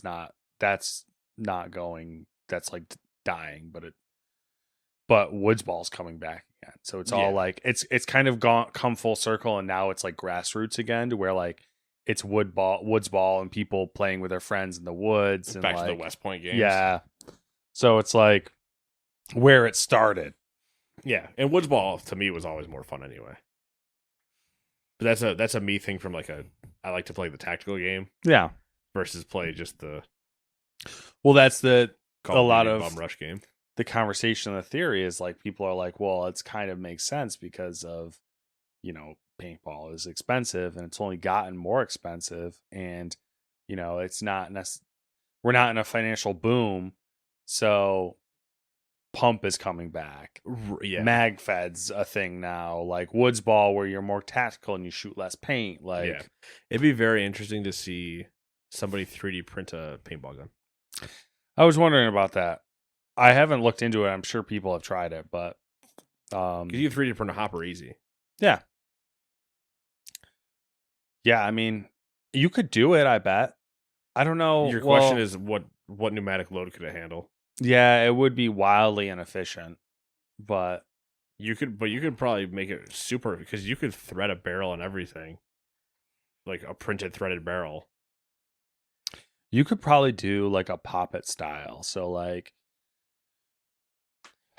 That's not going, that's like dying, but woods ball's coming back again. So it's all like, it's kind of come full circle. And now it's like grassroots again to where like it's woods ball and people playing with their friends in the woods. And back like, to the West Point games. Yeah. So it's like where it started. Yeah. And woods ball to me was always more fun anyway. But that's a me thing from like I like to play the tactical game. Yeah. Versus play just the. Well, that's a lot of bum rush game. The conversation, the theory is like people are like, well, it's kind of makes sense because of, paintball is expensive and it's only gotten more expensive, and it's not we're not in a financial boom, so pump is coming back. Yeah, mag fed's a thing now, like woods ball where you're more tactical and you shoot less paint. Like, yeah, it'd be very interesting to see somebody 3D print a paintball gun. I was wondering about that. I haven't looked into it. I'm sure people have tried it, but you 3D print a hopper easy. Yeah. Yeah, I mean, you could do it, I bet. I don't know. Your question is what pneumatic load could it handle? Yeah, it would be wildly inefficient, but you could probably make it super, because you could thread a barrel and everything. Like a printed threaded barrel. You could probably do like a poppet style. So like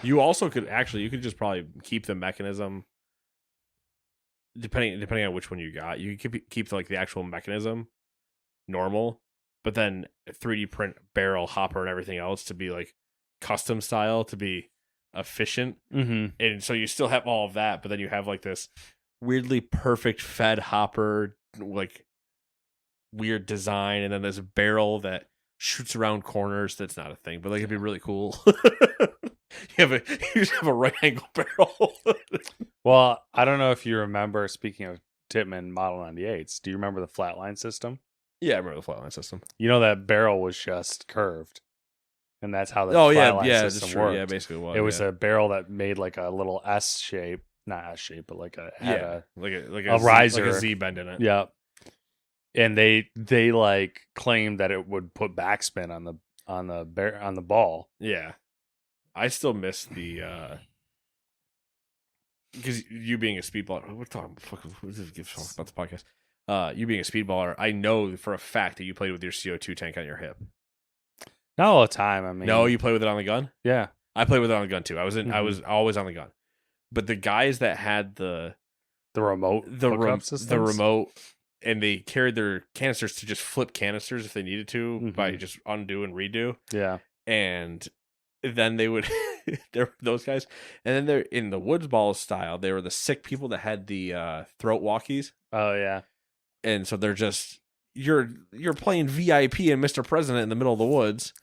you also could you could just probably keep the mechanism depending on which one you got. You could keep like the actual mechanism normal, but then 3D print barrel, hopper, and everything else to be like custom style to be efficient. And so you still have all of that, but then you have like this weirdly perfect fed hopper, like weird design, and then there's a barrel that shoots around corners. That's not a thing, but like it'd be really cool. You just have a right angle barrel. Well, I don't know if you remember, speaking of Tippmann Model 98s. Do you remember the flatline system? Yeah, I remember the flatline system. You know that barrel was just curved, and that's how the flatline system worked. Yeah, basically it was a barrel that made like a little S shape, not S shape, but like a riser, like a Z bend in it. Yeah, and they like claimed that it would put backspin on the ball. Yeah, I still miss the because you being a speedballer, we're talking about the podcast. You being a speedballer, I know for a fact that you played with your CO2 tank on your hip. Not all the time. I mean, no, you play with it on the gun. Yeah, I played with it on the gun too. I was always on the gun. But the guys that had the remote, the remote, and they carried their canisters to just flip canisters if they needed to by just undo and redo. Yeah, and then they would there were those guys, and then they're in the Woods Ball style. They were the sick people that had the throat walkies. Oh yeah, and so they're just you're playing VIP and Mr. President in the middle of the woods.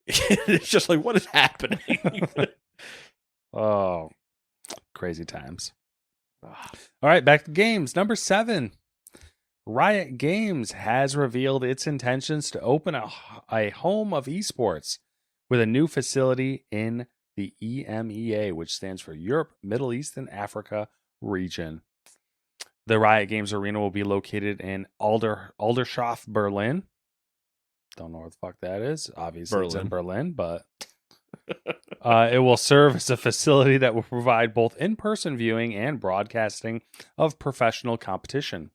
It's just like, what is happening? Oh, crazy times. All right, back to games. Number 7. Riot Games has revealed its intentions to open a home of esports with a new facility in the EMEA, which stands for Europe, Middle East, and Africa region. The Riot Games Arena will be located in Aldershof, Berlin. Don't know what the fuck that is. Obviously, it's in Berlin, but it will serve as a facility that will provide both in-person viewing and broadcasting of professional competition.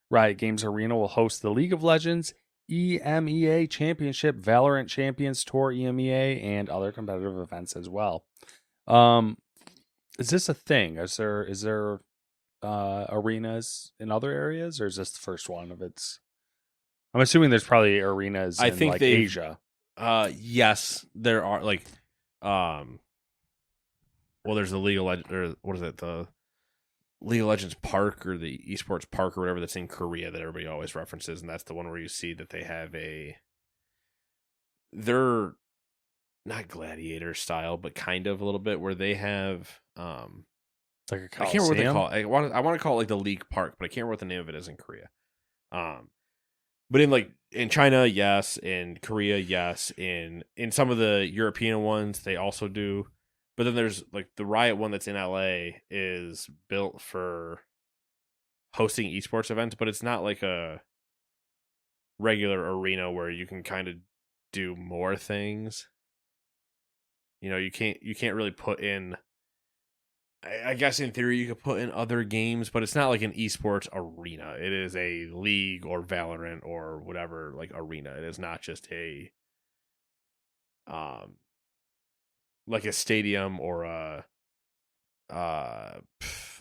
Riot Games Arena will host the League of Legends EMEA Championship, Valorant Champions Tour EMEA, and other competitive events as well. Is this a thing? Is there arenas in other areas, or is this the first one of its? I'm assuming there's probably arenas in like Asia. Yes, there are. Like, well, there's the League of Legends, or what is it? The League of Legends Park or the Esports Park or whatever that's in Korea that everybody always references, and that's the one where you see that they have they're not gladiator style, but kind of a little bit where they have like a Coliseum? I can't remember what they call it. I want to call it like the League Park, but I can't remember what the name of it is in Korea. But in China, yes. In Korea, yes. In some of the European ones, they also do. But then there's like the Riot one that's in LA is built for hosting esports events, but it's not like a regular arena where you can kind of do more things. You know, you can't really put in. I guess in theory you could put in other games, but it's not like an esports arena. It is a League or Valorant or whatever like arena. It is not just a like a stadium or a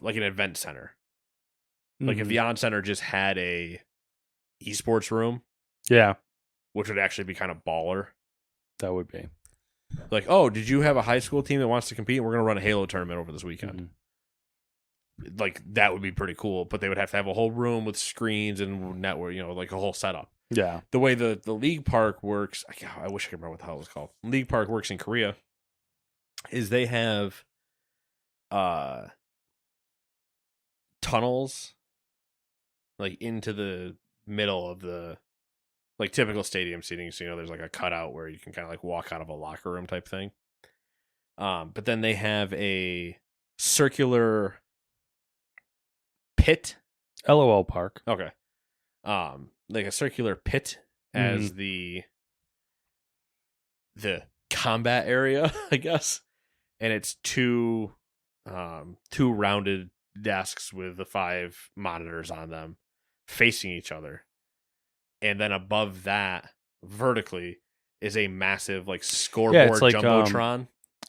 like an event center. Like if the On Center just had a esports room, yeah, which would actually be kind of baller. That would be. Like, oh, did you have a high school team that wants to compete? We're going to run a Halo tournament over this weekend. Like, that would be pretty cool, but they would have to have a whole room with screens and network, you know, like a whole setup. Yeah. The way the League Park works, I wish I could remember what the hell it was called. League Park works in Korea is they have tunnels like into the middle of the like typical stadium seating, so you know there's like a cutout where you can kind of like walk out of a locker room type thing. But then they have a circular pit. LOL Park. Okay. Like a circular pit as the combat area, I guess. And it's two rounded desks with the 5 monitors on them facing each other. And then above that, vertically, is a massive like scoreboard it's like, jumbotron.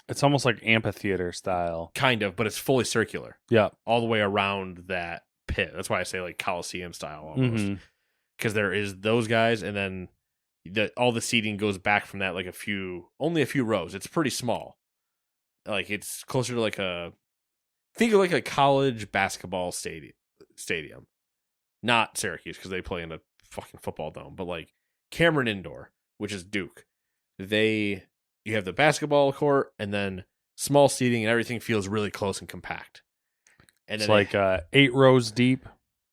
It's almost like amphitheater style. Kind of, but it's fully circular. Yeah. All the way around that pit. That's why I say like Coliseum style almost. Because there is those guys, and then all the seating goes back from that like only a few rows. It's pretty small. Like it's closer to like think of like a college basketball stadium. Not Syracuse, because they play in a fucking football dome, but like Cameron Indoor, which is Duke. You have the basketball court and then small seating, and everything feels really close and compact. And it's like 8 rows deep.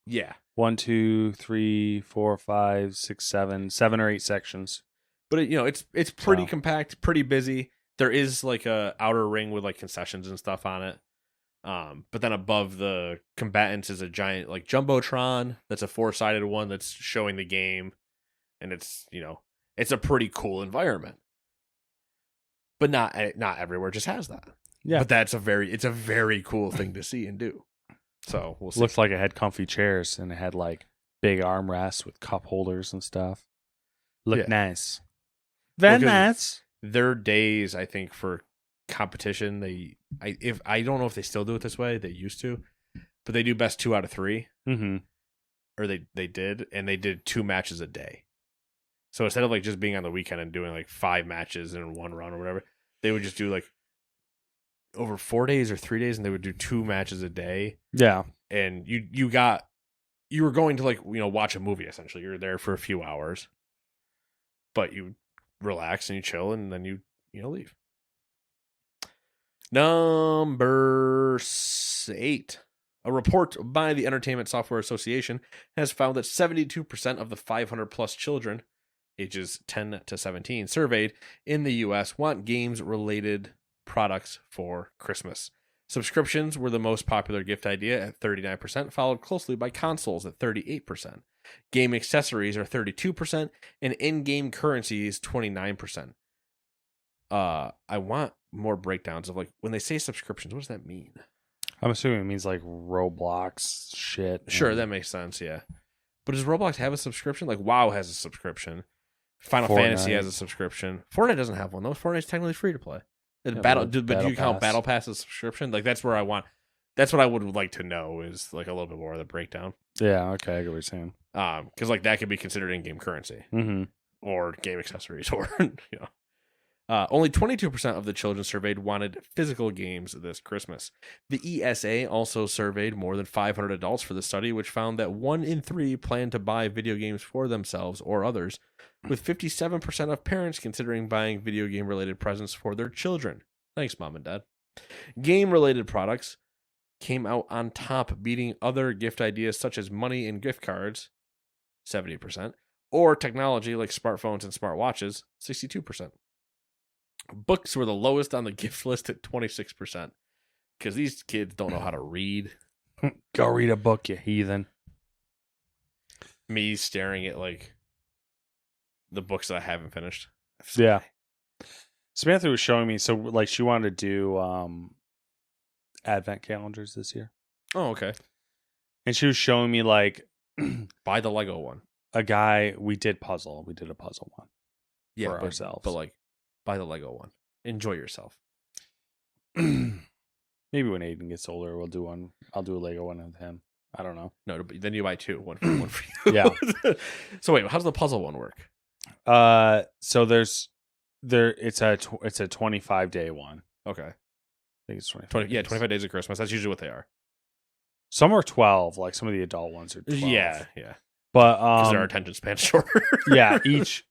Yeah. 1, 2, 3, 4, 5, 6, 7 or 8 sections. But it's pretty So. compact, pretty busy. There is like a outer ring with like concessions and stuff on it. But then above the combatants is a giant like jumbotron. That's a 4-sided one that's showing the game, and it's it's a pretty cool environment. But not everywhere just has that. Yeah, But it's a very cool thing to see and do. So we'll see. looked like it had comfy chairs and it had like big armrests with cup holders and stuff. Looked nice. Very nice. Their days, I think, for competition, I don't know if they still do it this way. They used to, but they do best 2 out of 3. Mm-hmm. Or they did 2 matches a day. So instead of like just being on the weekend and doing like 5 matches in one run or whatever, they would just do like over 4 days or 3 days, and they would do 2 matches a day. Yeah. And you were going to like watch a movie essentially. You're there for a few hours, but you relax and you chill, and then you leave. Number 8. A report by the Entertainment Software Association has found that 72% of the 500-plus children, ages 10 to 17, surveyed in the U.S. want games-related products for Christmas. Subscriptions were the most popular gift idea at 39%, followed closely by consoles at 38%. Game accessories are 32%, and in-game currency is 29%. I want more breakdowns of like when they say subscriptions, what does that mean? I'm assuming it means like Roblox shit. Sure, that makes sense, yeah. But does Roblox have a subscription? Like WoW has a subscription. Final Fantasy has a subscription. Fortnite doesn't have one though. Fortnite's technically free to play. But do you count Battle Pass as a subscription? Like that's what I would like to know is like a little bit more of the breakdown. Yeah, okay, I get what you're saying. Because like that could be considered in-game currency or game accessories or only 22% of the children surveyed wanted physical games this Christmas. The ESA also surveyed more than 500 adults for the study, which found that 1 in 3 plan to buy video games for themselves or others, with 57% of parents considering buying video game-related presents for their children. Thanks, Mom and Dad. Game-related products came out on top, beating other gift ideas such as money and gift cards, 70%, or technology like smartphones and smartwatches, 62%. Books were the lowest on the gift list at 26%, because these kids don't know how to read. Go read a book, you heathen. Me staring at like the books that I haven't finished. Yeah. Samantha was showing me, so like she wanted to do advent calendars this year. Oh, okay. And she was showing me like buy the Lego one. We did a puzzle one. Yeah, for ourselves. But like buy the Lego one. Enjoy yourself. Maybe when Aiden gets older, we'll do one. I'll do a Lego one with him. I don't know. No, but then you buy 2, one for you. Yeah. So wait, how does the puzzle one work? So it's a 25-day one. Okay. I think it's 25 days of Christmas. That's usually what they are. Some are 12, like some of the adult ones are 12. Yeah. But because their attention span's shorter. Yeah, each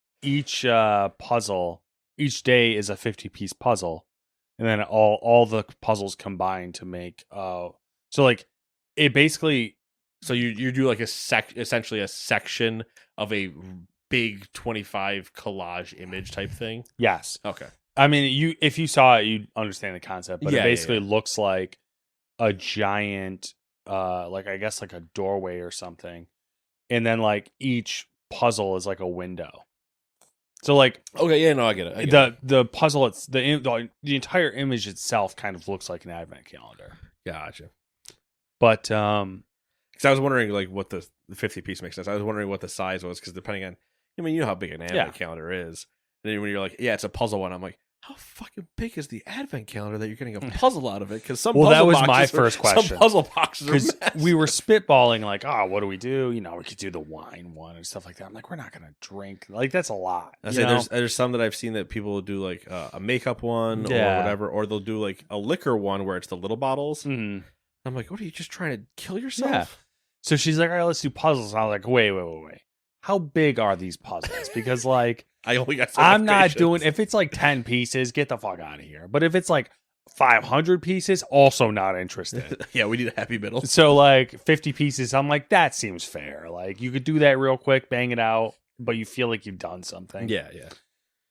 puzzle, each day is a 50-piece puzzle, and then all the puzzles combine to make so like it basically. So you do like essentially a section of a big 25 collage image type thing. Yes. Okay. I mean, if you saw it, you'd understand the concept, but it basically yeah. looks like a giant, like I guess like a doorway or something, and then like each puzzle is like a window. So like, okay, yeah, no, I get it. The puzzle, it's the entire image itself kind of looks like an advent calendar. Gotcha. But because I was wondering like what the 50 piece makes sense. I was wondering what the size was because depending on, I mean, you know how big an advent calendar is. And then when you're like, yeah, it's a puzzle one, I'm like, how fucking big is the advent calendar that you're getting a puzzle out of it? Because that was my first question. Some puzzle boxes because we were spitballing like, what do we do? You know, we could do the wine one and stuff like that. I'm like, we're not gonna drink. Like that's a lot. There's some that I've seen that people will do like a makeup one or whatever, or they'll do like a liquor one where it's the little bottles. Mm-hmm. I'm like, what are you just trying to kill yourself? Yeah. So she's like, all right, let's do puzzles. And I was like, wait. How big are these puzzles? Because like I only got I'm not doing if it's like 10 pieces, get the fuck out of here. But if it's like 500 pieces, also not interested. Yeah, we need a happy middle. So like 50 pieces, I'm like, that seems fair. Like you could do that real quick, bang it out, but you feel like you've done something. Yeah, yeah.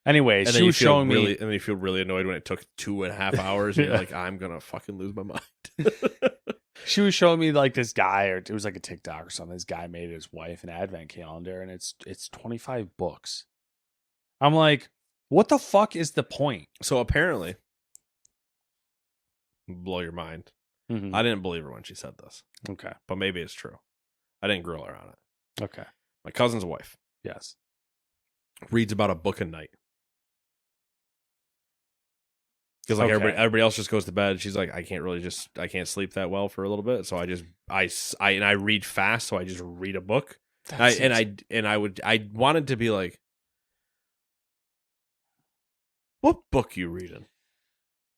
Anyways, she was showing me, and then you feel really annoyed when it took 2.5 hours, and you're like, I'm gonna fucking lose my mind. she was showing me like this guy, or it was like a TikTok or something. This guy made his wife an advent calendar, and it's 25 books. I'm like, what the fuck is the point? So apparently, blow your mind. Mm-hmm. I didn't believe her when she said this. Okay. But maybe it's true. I didn't grill her on it. Okay. My cousin's wife. Yes. Reads about a book a night. Because like everybody else just goes to bed. She's like, I can't sleep that well for a little bit. So I read fast. So I just read a book. I wanted to be like, what book you reading?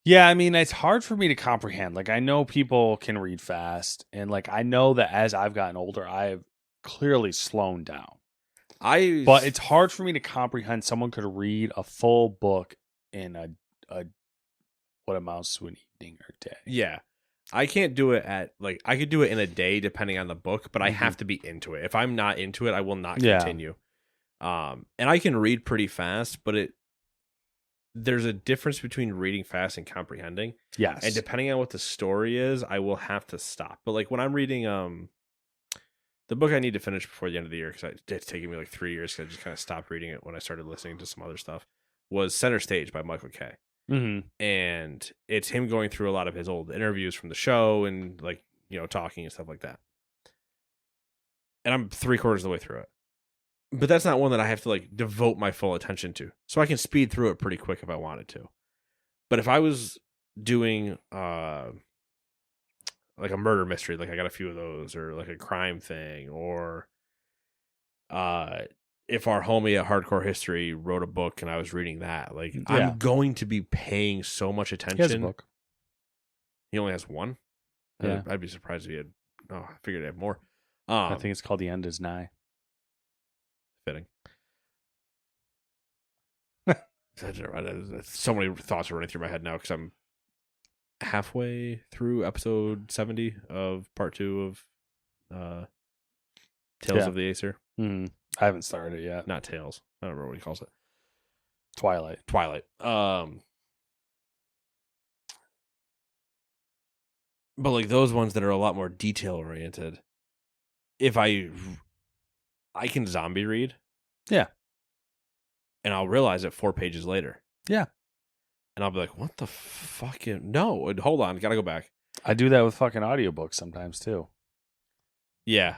Yeah, I mean, it's hard for me to comprehend. Like, I know people can read fast, and like, I know that as I've gotten older, I've clearly slowed down. But it's hard for me to comprehend someone could read a full book in a what amounts to an evening or day. Yeah. I can't do it I could do it in a day depending on the book, but I have to be into it. If I'm not into it, I will not continue. And I can read pretty fast, but there's a difference between reading fast and comprehending. Yes. And depending on what the story is, I will have to stop. But like when I'm reading the book I need to finish before the end of the year, because it's taken me like 3 years because I just kind of stopped reading it when I started listening to some other stuff, was Center Stage by Michael Kay. Mm-hmm. And it's him going through a lot of his old interviews from the show and like, talking and stuff like that. And I'm 3/4 of the way through it. But that's not one that I have to like devote my full attention to. So I can speed through it pretty quick if I wanted to. But if I was doing like a murder mystery, like I got a few of those, or like a crime thing, or if our homie at Hardcore History wrote a book and I was reading that, like I'm going to be paying so much attention. He has a book. He only has one? Yeah. I'd be surprised if he had. Oh, I figured he'd have more. I think it's called The End Is Nigh. Fitting. So many thoughts are running through my head now because I'm halfway through episode 70 of part 2 of Tales of the Acer. I haven't started it yet. Not Tales. I don't remember what he calls it. Twilight. But like those ones that are a lot more detail oriented, if I can zombie read. Yeah. And I'll realize it 4 pages later. Yeah. And I'll be like, what the fuck? No, hold on. Gotta go back. I do that with fucking audiobooks sometimes too. Yeah.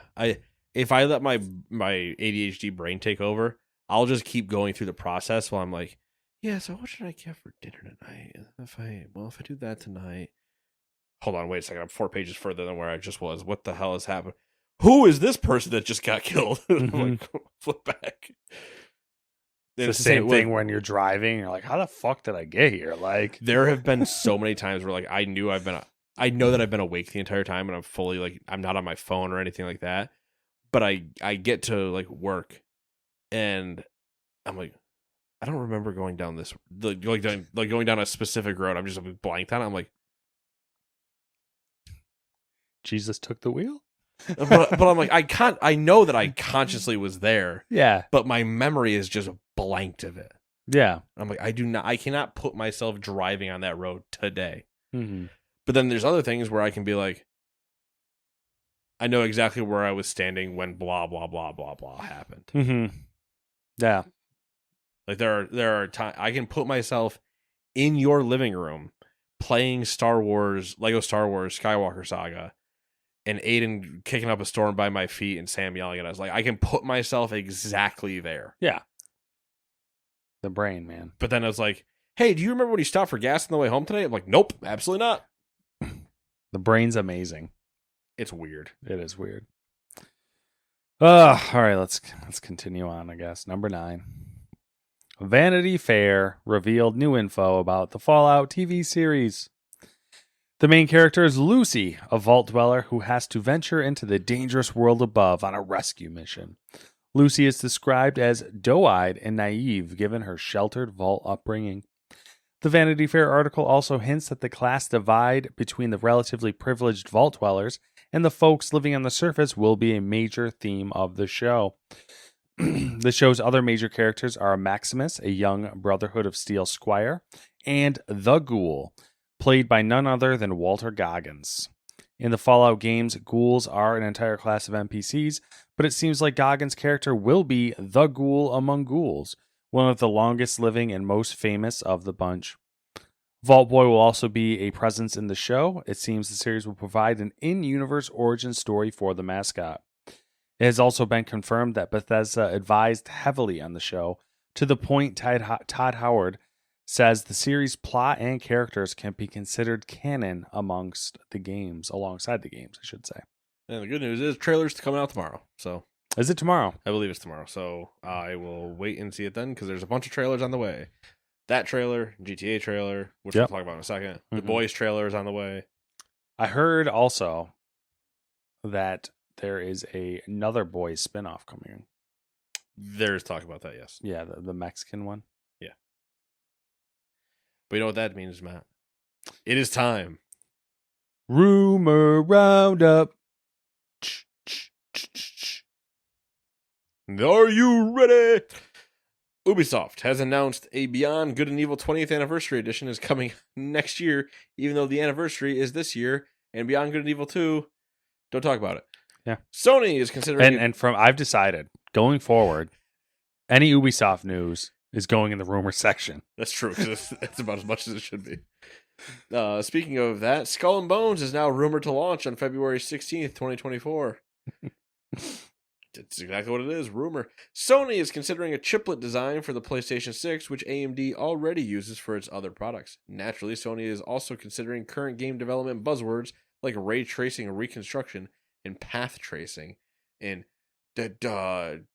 If I let my ADHD brain take over, I'll just keep going through the process while I'm like, yeah, so what should I get for dinner tonight? If I do that tonight. Hold on, wait a second. I'm 4 pages further than where I just was. What the hell has happened? Who is this person that just got killed? I'm like, flip back. It's the same thing when you're driving. You're like, how the fuck did I get here? Like, there have been so many times where like I know that I've been awake the entire time and I'm fully like I'm not on my phone or anything like that. But I get to like work and I'm like, I don't remember going down this going down a specific road. I'm just blanked on it. I'm like, Jesus took the wheel. but I'm like, I know that I consciously was there. Yeah. But my memory is just blanked of it. Yeah. I'm like, I cannot put myself driving on that road today. Mm-hmm. But then there's other things where I can be like, I know exactly where I was standing when blah, blah, blah, blah, blah happened. Mm-hmm. Yeah. Like there are times I can put myself in your living room playing Lego Star Wars Skywalker Saga, and Aiden kicking up a storm by my feet and Sam yelling at us. Like I can put myself exactly there. Yeah. The brain, man. But then I was like, hey, do you remember when you stopped for gas on the way home today? I'm like, nope, absolutely not. The brain's amazing. It's weird. It is weird. All right, let's continue on, I guess. Number 9. Vanity Fair revealed new info about the Fallout TV series. The main character is Lucy, a vault dweller who has to venture into the dangerous world above on a rescue mission. Lucy is described as doe-eyed and naive given her sheltered vault upbringing. The Vanity Fair article also hints that the class divide between the relatively privileged vault dwellers and the folks living on the surface will be a major theme of the show. The show's other major characters are Maximus, a young Brotherhood of Steel squire, and the Ghoul, played by none other than Walter Goggins. In the Fallout games, ghouls are an entire class of NPCs, but it seems like Goggins' character will be the Ghoul among ghouls, one of the longest living and most famous of the bunch. Vault Boy will also be a presence in the show. It seems the series will provide an in-universe origin story for the mascot. It has also been confirmed that Bethesda advised heavily on the show, to the point Todd Howard says the series' plot and characters can be considered canon alongside the games, I should say. And the good news is trailers coming out tomorrow. So is it tomorrow? I believe it's tomorrow. So I will wait and see it then because there's a bunch of trailers on the way. That trailer, GTA trailer, which we'll talk about in a second. Mm-hmm. The Boys trailer is on the way. I heard also that there is another Boys spinoff coming. There's talk about that, yes. Yeah, the Mexican one. Yeah. But you know what that means, Matt? It is time. Rumor Roundup. Are you ready? Ubisoft has announced a Beyond Good and Evil 20th Anniversary Edition is coming next year, even though the anniversary is this year, and Beyond Good and Evil 2, don't talk about it. Yeah. Sony is considering... And I've decided, going forward, any Ubisoft news is going in the rumor section. That's true, because it's about as much as it should be. Speaking of that, Skull and Bones is now rumored to launch on February 16th, 2024. That's exactly what it is, rumor. Sony is considering a chiplet design for the PlayStation 6, which AMD already uses for its other products. Naturally, Sony is also considering current game development buzzwords like ray tracing and reconstruction and path tracing and I don't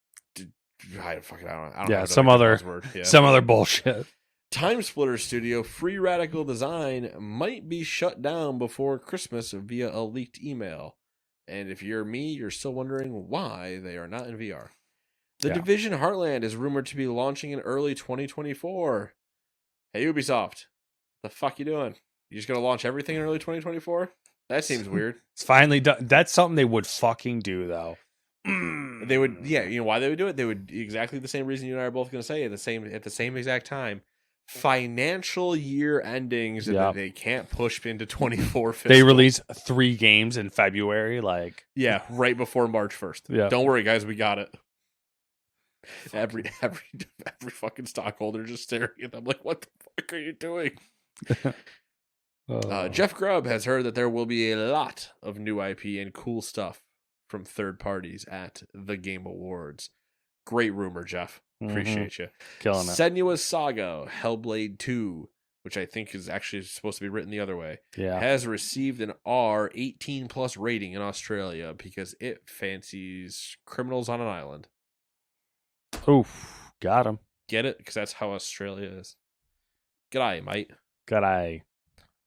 yeah, some other bullshit. Time Splitter Studio Free Radical Design might be shut down before Christmas via a leaked email. And if you're me, you're still wondering why they are not in VR. The Division Heartland is rumored to be launching in early 2024. Hey, Ubisoft, the fuck you doing? You just gonna launch everything in early 2024? That seems weird. It's finally done. That's something they would fucking do, though. They would, yeah. You know why they would do it? They would exactly the same reason you and I are both gonna say at the same exact time. Financial year endings that they can't push into 24 fiscal. They release 3 games in February, right before March 1st. Yeah. Don't worry, guys, we got it. Every fucking stockholder just staring at them like, what the fuck are you doing? Jeff Grubb has heard that there will be a lot of new IP and cool stuff from third parties at the Game Awards. Great rumor, Jeff. Appreciate you. Killing it. Senua's Saga, Hellblade 2, which I think is actually supposed to be written the other way, has received an R 18+ rating in Australia because it fancies criminals on an island. Oof. Got him. Get it? Because that's how Australia is. G'day, mate. G'day.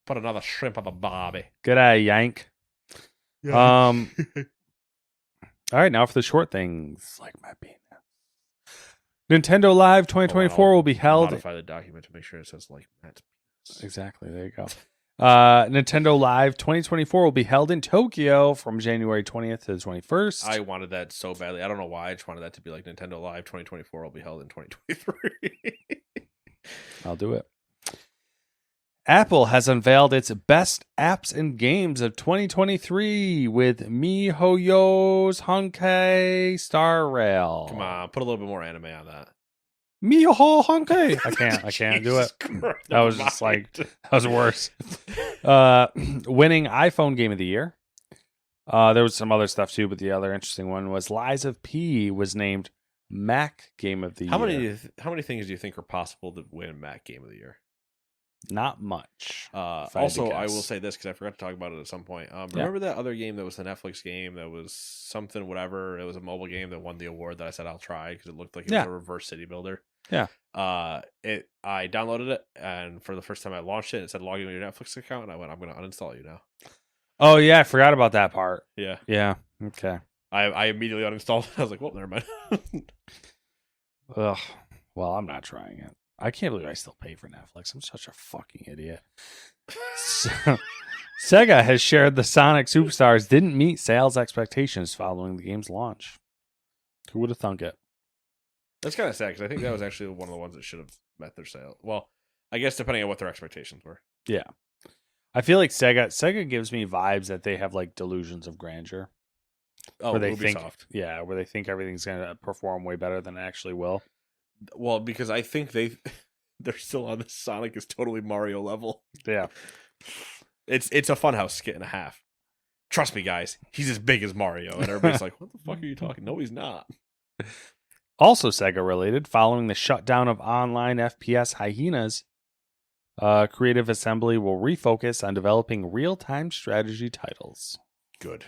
Put another shrimp on the barbie. G'day, Yank. All right, now for the short things, like my penis. Nintendo Live 2024 will be held. Modify the document to make sure it says like Matt's penis. Exactly. There you go. Nintendo Live 2024 will be held in Tokyo from January 20th to the 21st. I wanted that so badly. I don't know why. I just wanted that to be like Nintendo Live 2024 will be held in 2023. I'll do it. Apple has unveiled its best apps and games of 2023 with MiHoYo's Honkai Star Rail. Come on, put a little bit more anime on that. MiHo Honkai. I can't do it. That was just like, that was worse. Winning iPhone Game of the Year. There was some other stuff too, but the other interesting one was Lies of P was named Mac Game of the Year. How many things do you think are possible to win Mac Game of the Year? Not much. Also, I will say this because I forgot to talk about it at some point. Remember that other game that was the Netflix game that was something whatever? It was a mobile game that won the award that I said I'll try because it looked like it was a reverse city builder. Yeah. I downloaded it, and for the first time I launched it, it said log into your Netflix account, and I went, I'm going to uninstall you now. Oh yeah, I forgot about that part. Yeah. Yeah. Okay. I immediately uninstalled it. I was like, well, never mind. Ugh. Well, I'm not trying it. I can't believe I still pay for Netflix. I'm such a fucking idiot. So, Sega has shared the Sonic Superstars didn't meet sales expectations following the game's launch. Who would have thunk it? That's kind of sad because I think that was actually one of the ones that should have met their sale. Well, I guess depending on what their expectations were. Yeah. I feel like Sega gives me vibes that they have like delusions of grandeur. Oh, where they Ubisoft. where they think everything's going to perform way better than it actually will. Well, because I think they're still on the Sonic is totally Mario level. Yeah. It's a Funhouse skit and a half. Trust me, guys. He's as big as Mario. And everybody's like, what the fuck are you talking? No, he's not. Also Sega related, following the shutdown of online FPS Hyenas, Creative Assembly will refocus on developing real-time strategy titles. Good.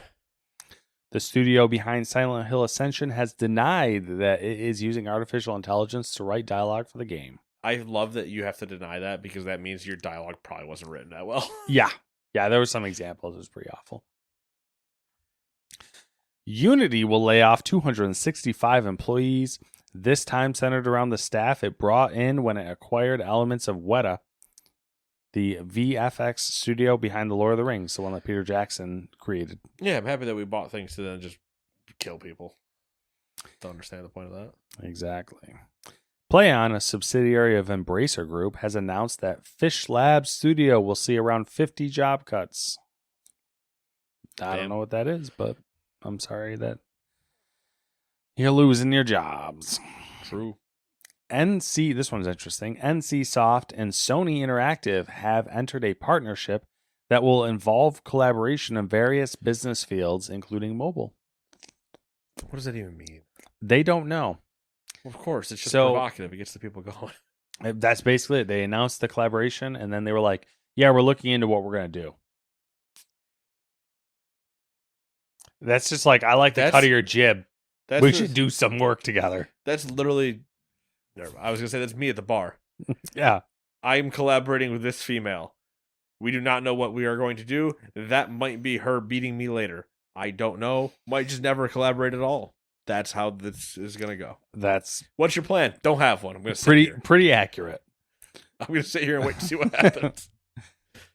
The studio behind Silent Hill Ascension has denied that it is using artificial intelligence to write dialogue for the game. I love that you have to deny that because that means your dialogue probably wasn't written that well. Yeah, there were some examples. It was pretty awful. Unity will lay off 265 employees, this time centered around the staff it brought in when it acquired elements of Weta, the VFX studio behind the Lord of the Rings, the one that Peter Jackson created. Yeah, I'm happy that we bought things to then just kill people. Don't understand the point of that. Exactly. PlayOn, a subsidiary of Embracer Group, has announced that Fish Labs Studio will see around 50 job cuts. I don't know what that is, but I'm sorry that you're losing your jobs. True. This one's interesting. NCSoft and Sony Interactive have entered a partnership that will involve collaboration in various business fields, including mobile. What does that even mean? They don't know. Well, of course, it's just provocative. It gets the people going. That's basically it. They announced the collaboration, and then they were like, yeah, we're looking into what we're going to do. That's just like, I like the cut of your jib. We should do some work together. That's literally... I was going to say that's me at the bar. Yeah. I'm collaborating with this female. We do not know what we are going to do. That might be her beating me later. I don't know. Might just never collaborate at all. That's how this is going to go. What's your plan? Don't have one. I'm going to sit here. Pretty accurate. I'm going to sit here and wait to see what happens.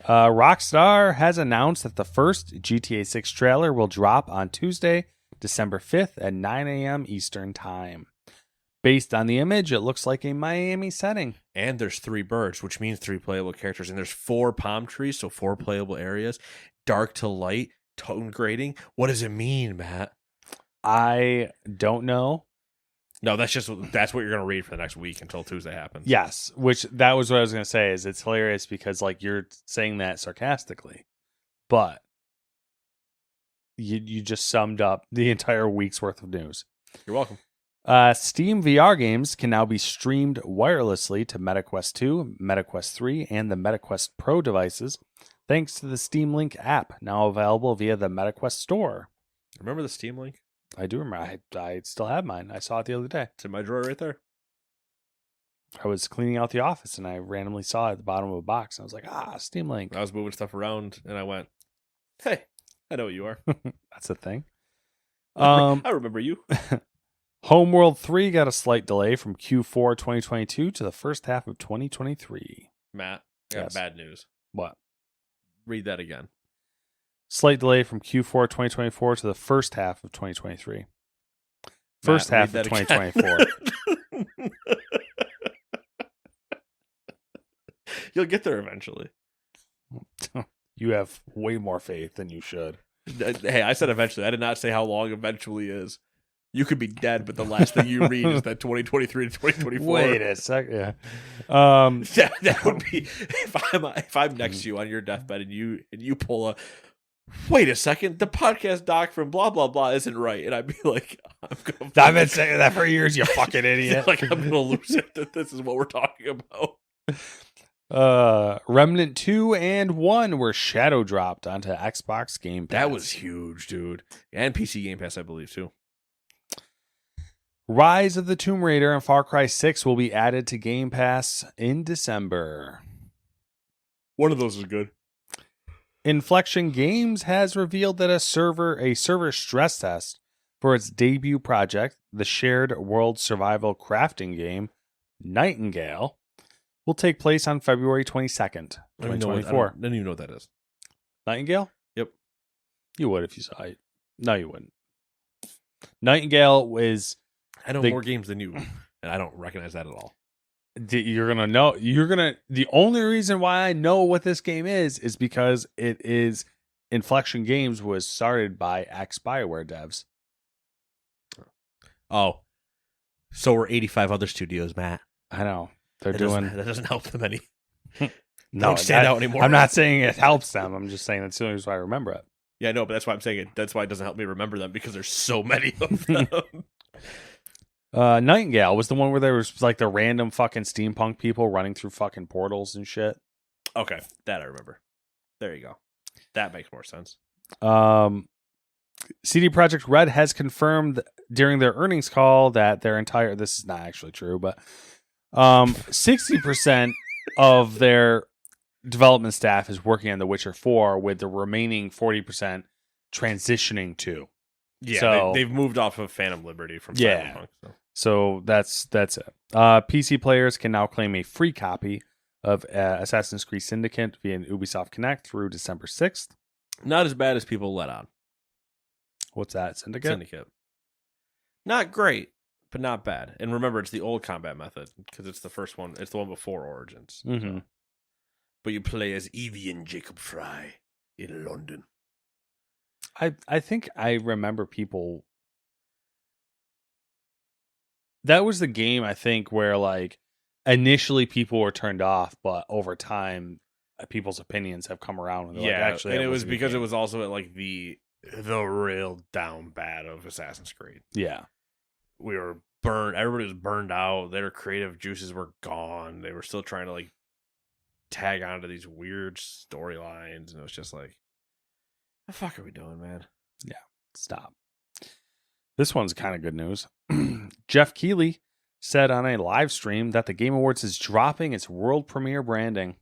Rockstar has announced that the first GTA 6 trailer will drop on Tuesday, December 5th at 9 a.m. Eastern Time. Based on the image, it looks like a Miami setting. And there's 3 birds, which means 3 playable characters. And there's 4 palm trees, so 4 playable areas. Dark to light, tone grading. What does it mean, Matt? I don't know. No, that's what you're going to read for the next week until Tuesday happens. Yes, that was what I was going to say. Is it's hilarious because like you're saying that sarcastically, but you just summed up the entire week's worth of news. You're welcome. Steam VR games can now be streamed wirelessly to MetaQuest 2, MetaQuest 3, and the MetaQuest Pro devices, thanks to the Steam Link app, now available via the MetaQuest store. Remember the Steam Link? I do remember. I still have mine. I saw it the other day. It's in my drawer right there. I was cleaning out the office and I randomly saw it at the bottom of a box. And I was like, Steam Link. I was moving stuff around and I went, hey, I know what you are. That's a thing. I remember you. Homeworld 3 got a slight delay from Q4 2022 to the first half of 2023. Matt, I got bad news. What? Read that again. Slight delay from Q4 2024 to the first half of 2023. First half of 2024. You'll get there eventually. You have way more faith than you should. Hey, I said eventually. I did not say how long eventually is. You could be dead, but the last thing you read is that 2023 to 2024. Wait a second. Yeah. That would be if I'm next to you on your deathbed and you pull a wait a second, the podcast doc from blah blah blah isn't right, and I'd be like, I've been saying that for years, you fucking idiot. Like I'm gonna lose it that this is what we're talking about. Remnant 2 and 1 were shadow dropped onto Xbox Game Pass. That was huge, dude. And PC Game Pass, I believe, too. Rise of the Tomb Raider and Far Cry 6 will be added to Game Pass in December. One of those is good. Inflection Games has revealed that a server stress test for its debut project, the shared world survival crafting game, Nightingale, will take place on February 22nd, 2024. I don't even know what that is. Nightingale? Yep. You would if you saw it. No, you wouldn't. Nightingale is... I know more games than you, and I don't recognize that at all. You're going to know. The only reason why I know what this game is because it is... Inflection Games was started by ex-BioWare devs. Oh. So were 85 other studios, Matt. I know. That doesn't help them any. No, don't stand out anymore. I'm not saying it helps them. I'm just saying that's the only reason why I remember it. Yeah, I know, but that's why I'm saying it. That's why it doesn't help me remember them, because there's so many of them. Nightingale was the one where there was like the random fucking steampunk people running through fucking portals and shit. Okay, that I remember. There you go. That makes more sense. CD Projekt Red has confirmed during their earnings call that their entire... This is not actually true, but 60% of their development staff is working on The Witcher 4, with the remaining 40% transitioning to. Yeah, so, they've moved off of Phantom Liberty from Cyberpunk. So that's it. PC players can now claim a free copy of Assassin's Creed Syndicate via Ubisoft Connect through December 6th. Not as bad as people let on. What's that, Syndicate? Not great, but not bad. And remember, it's the old combat method, because it's the first one. It's the one before Origins. Mm-hmm. So. But you play as Evie and Jacob Fry in London. I think I remember people... That was the game, I think, where like initially people were turned off, but over time people's opinions have come around. And yeah, like, actually, and it was because it was also at like the real down bad of Assassin's Creed. Yeah, we were burned. Everybody was burned out. Their creative juices were gone. They were still trying to like tag onto these weird storylines, and it was just like, the fuck are we doing, man? Yeah, stop. This one's kind of good news. Jeff Keighley said on a live stream that the Game Awards is dropping its world premiere branding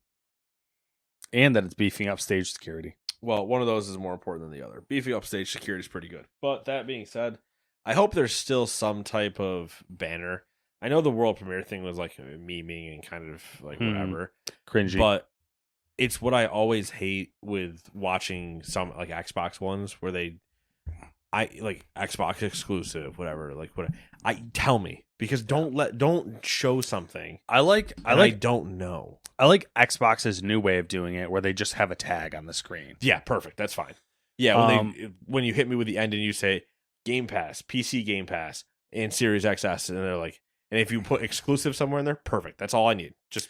and that it's beefing up stage security. Well, one of those is more important than the other. Beefing up stage security is pretty good. But that being said, I hope there's still some type of banner. I know the world premiere thing was like memeing and kind of like whatever. Cringy. But it's what I always hate with watching some like Xbox ones where I like Xbox exclusive, whatever. Like what tell me, because don't show something. I don't know. I like Xbox's new way of doing it, where they just have a tag on the screen. Yeah, perfect. That's fine. Yeah, when you hit me with the end and you say Game Pass, PC Game Pass, and Series XS, and they're like, and if you put exclusive somewhere in there, perfect. That's all I need. Just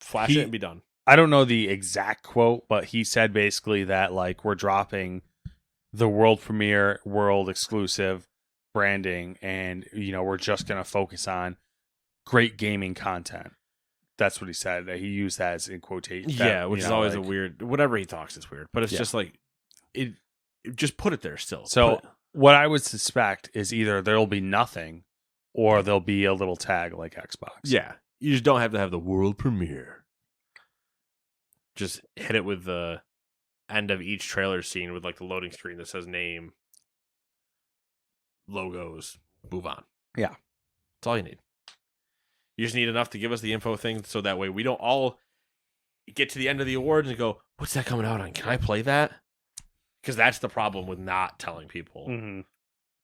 flash it and be done. I don't know the exact quote, but he said basically that like we're dropping the world premiere, world exclusive branding, and we're just gonna focus on great gaming content. That's what he said. He used that as in quotation. Yeah, which is always a weird. Whatever he talks is weird, but it's just like it. Just put it there still. So what I would suspect is either there'll be nothing, or there'll be a little tag like Xbox. Yeah, you just don't have to have the world premiere. Just hit it with the end of each trailer scene with like the loading screen that says name, logos, move on. Yeah. That's all you need. You just need enough to give us the info thing so that way we don't all get to the end of the awards and go, what's that coming out on? Can I play that? Because that's the problem with not telling people. Mm-hmm.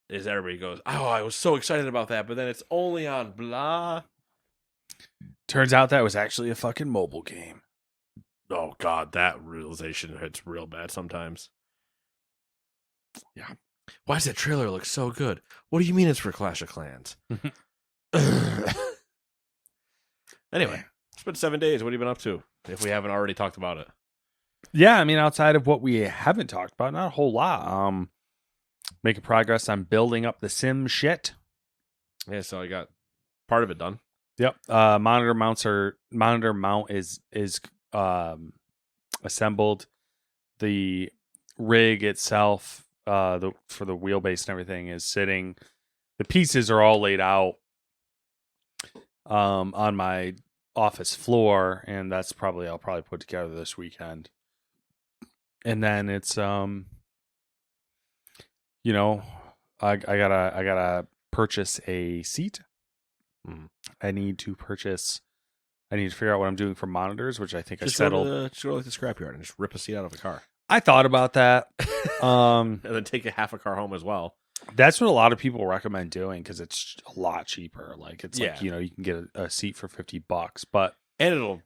Is everybody goes, oh, I was so excited about that, but then it's only on blah. Turns out that was actually a fucking mobile game. Oh, God, that realization hits real bad sometimes. Yeah. Why does that trailer look so good? What do you mean it's for Clash of Clans? Anyway, it's been 7 days. What have you been up to, if we haven't already talked about it? Yeah, I mean, outside of what we haven't talked about, not a whole lot. Making progress on building up the sim shit. Yeah, so I got part of it done. Yep. Monitor mount is assembled. The rig itself, for the wheelbase and everything, is sitting. The pieces are all laid out on my office floor, and that's I'll probably put together this weekend. And then it's I gotta purchase a seat. I need to purchase I need to figure out what I'm doing for monitors, which I think Just I settled. Just go to like the scrapyard and just rip a seat out of a car. I thought about that. And then take a half a car home as well. That's what a lot of people recommend doing because it's a lot cheaper. Like it's Yeah. like, you can get a seat for $50, but And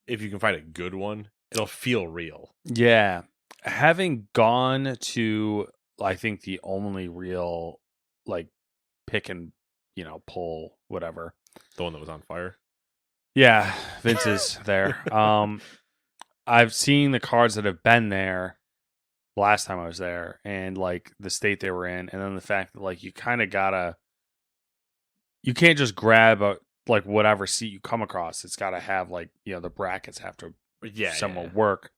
if you can find a good one, it'll feel real. yeah, having gone to, I think the only real like pick and pull whatever, The one that was on fire. yeah, Vince is there. I've seen the cars that have been there last time I was there, and like the state they were in, and then the fact that like you kind of you can't just grab like whatever seat you come across. It's got to have like the brackets have to somewhat work.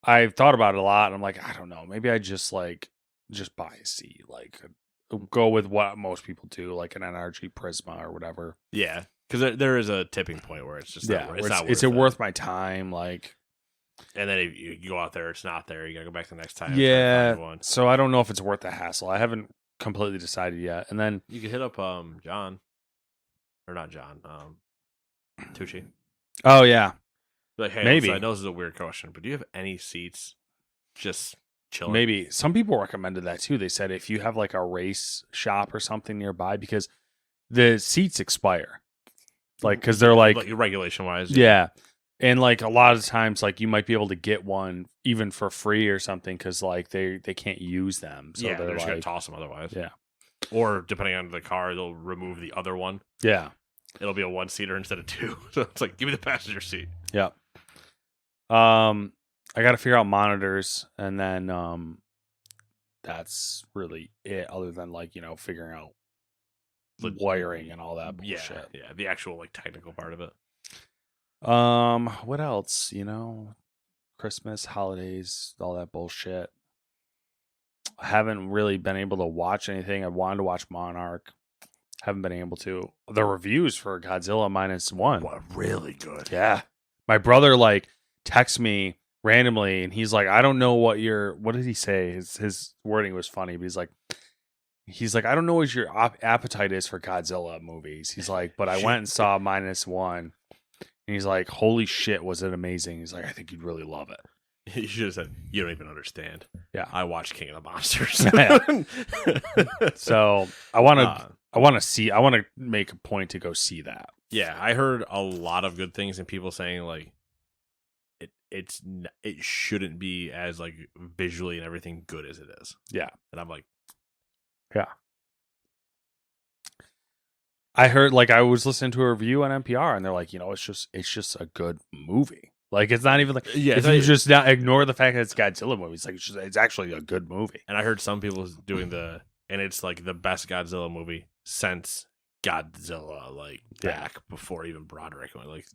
I've thought about it a lot, and I'm like, I don't know, maybe I just buy a seat, like go with what most people do, like an NRG Prisma or whatever. Yeah, because there is a tipping point where it's just it's worth my time, like. And then if you go out there, it's not there. You gotta go back the next time. Yeah. So I don't know if it's worth the hassle. I haven't completely decided yet. And then you could hit up John, or not John, Tucci. Oh yeah. Like, hey, maybe. I know this is a weird question, but do you have any seats just chilling? Maybe. Some people recommended that too. They said if you have like a race shop or something nearby, because the seats expire, like because they're like regulation wise. Yeah. And like a lot of times, like you might be able to get one even for free or something because like they can't use them. So they're just gonna toss them otherwise. Yeah. Or depending on the car, they'll remove the other one. Yeah. It'll be a 1-seater instead of 2. So it's like, give me the passenger seat. Yeah. I got to figure out monitors, and then that's really it. Other than like figuring out wiring and all that bullshit. Yeah, the actual like technical part of it. What else? Christmas, holidays, all that bullshit. I haven't really been able to watch anything. I wanted to watch Monarch. Haven't been able to. The reviews for Godzilla -1. What, really good. Yeah. My brother like texts me randomly and he's like, I don't know what did he say? His wording was funny, but he's like, I don't know what your appetite is for Godzilla movies. He's like, but I went and saw -1. And he's like, holy shit, was it amazing? He's like, I think you'd really love it. You should have said, you don't even understand. Yeah. I watched King of the Monsters. So I want to make a point to go see that. Yeah. I heard a lot of good things and people saying like, it shouldn't be as like visually and everything good as it is. Yeah. And I'm like, yeah. I heard like I was listening to a review on NPR and they're like, it's just a good movie. Like it's not even like if you just not ignore the fact that it's Godzilla movies, like it's actually a good movie. And I heard some people doing and it's like the best Godzilla movie since Godzilla, like back before even Broderick. Like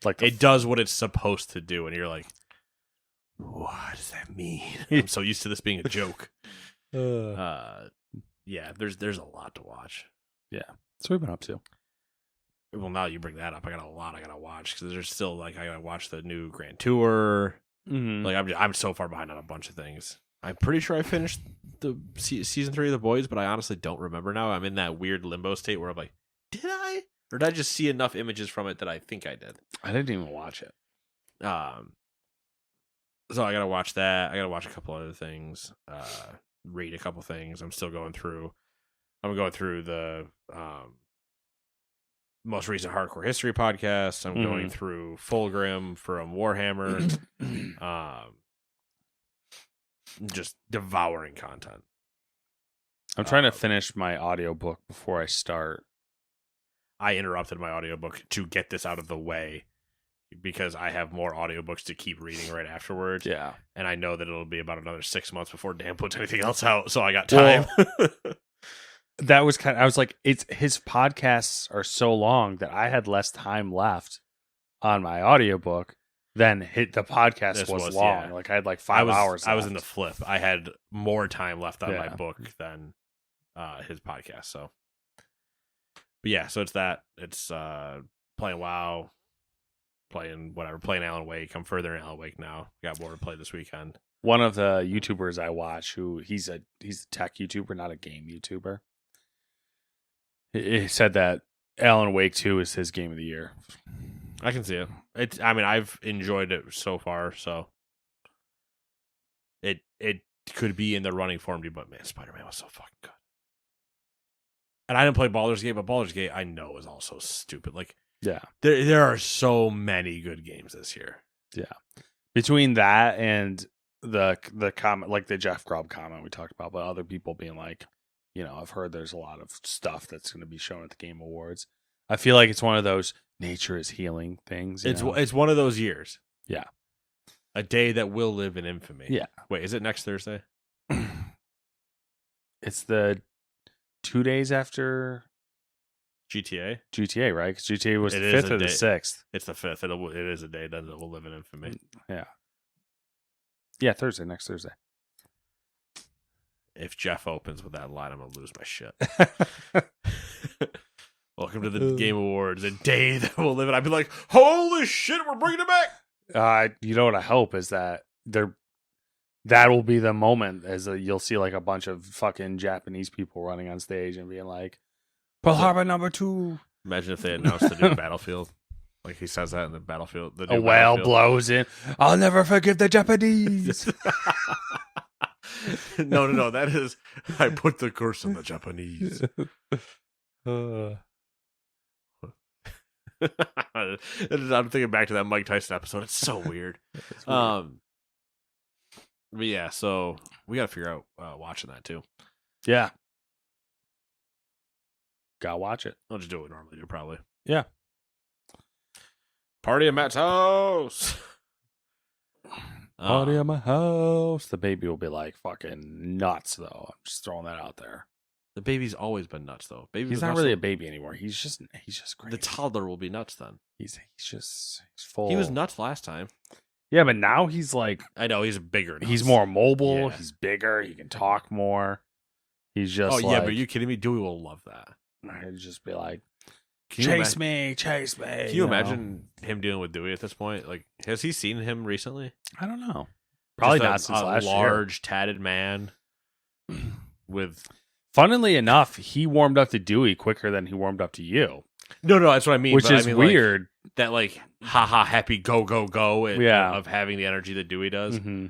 like it does what it's supposed to do, and you're like, what does that mean? I'm so used to this being a joke. Yeah, there's a lot to watch. Yeah. So we've been up to. Well, now you bring that up, I got a lot I gotta watch because there's still like I gotta watch the new Grand Tour. Mm-hmm. Like I'm so far behind on a bunch of things. I'm pretty sure I finished the season 3 of The Boys, but I honestly don't remember now. I'm in that weird limbo state where I'm like, did I? Or did I just see enough images from it that I think I did? I didn't even watch it. So I gotta watch that. I gotta watch a couple other things. Read a couple things. I'm going through the most recent Hardcore History podcast. I'm going through Fulgrim from Warhammer. Just devouring content. I'm trying to finish my audiobook before I start. I interrupted my audiobook to get this out of the way because I have more audiobooks to keep reading right afterwards. Yeah. And I know that it'll be about another 6 months before Dan puts anything else out, so I got time. Well, that was I was like, his podcasts are so long that I had less time left on my audiobook than the podcast was long. Yeah. Like I had like 5 hours left. I was in the flip. I had more time left on my book than his podcast. So, but yeah, so it's that. It's playing WoW, playing Alan Wake. I'm further in Alan Wake now. Got more to play this weekend. One of the YouTubers I watch, he's a tech YouTuber, not a game YouTuber. He said that Alan Wake 2 is his game of the year. I can see it. I mean, I've enjoyed it so far, so it could be in the running for me. But man, Spider-Man was so fucking good. And I didn't play Baldur's Gate, but Baldur's Gate I know is also stupid. Like, Yeah. there are so many good games this year. Yeah. Between that and the comment, like the Jeff Grubb comment we talked about, but other people being like, I've heard there's a lot of stuff that's going to be shown at the Game Awards. I feel like it's one of those nature is healing things. It's one of those years. Yeah. A day that will live in infamy. Yeah. Wait, is it next Thursday? It's the 2 days after GTA, right? Because GTA was It the is 5th a or the day. 6th. It's the 5th. It is a day that will live in infamy. Yeah. Yeah, Thursday, next Thursday. If Jeff opens with that line, I'm gonna lose my shit. Welcome to the Game Awards, a day that will live in. I'd be like, holy shit, we're bringing it back. You know what I hope is that that will be the moment as you'll see like a bunch of fucking Japanese people running on stage and being like, Pearl Harbor #2. Imagine if they announced the new Battlefield. Like he says that in the Battlefield. The new A whale Battlefield. blows in. I'll never forgive the Japanese. No. That is, I put the curse on the Japanese. I'm thinking back to that Mike Tyson episode. It's so weird. But yeah, so we got to figure out watching that too. Yeah. Gotta watch it. I'll just do what we normally do, probably. Yeah. Party at Matt's house. Party at my house. The baby will be like fucking nuts, though. I'm just throwing that out there. The baby's always been nuts, though. He's not really a baby anymore. He's just crazy. The toddler will be nuts then. He's full. He was nuts last time. Yeah, but now he's like, I know he's bigger. He's more mobile. Yeah. He's bigger. He can talk more. He's just yeah, but are you kidding me? Dewey will love that. I'd just be like, Chase me. Can you imagine him dealing with Dewey at this point? Like, has he seen him recently? I don't know. Probably Just not since last year. large, tatted man with. Funnily enough, he warmed up to Dewey quicker than he warmed up to you. No, that's what I mean. Which is weird. Like, that like, haha, happy, go, Yeah. of having the energy that Dewey does. Mm-hmm.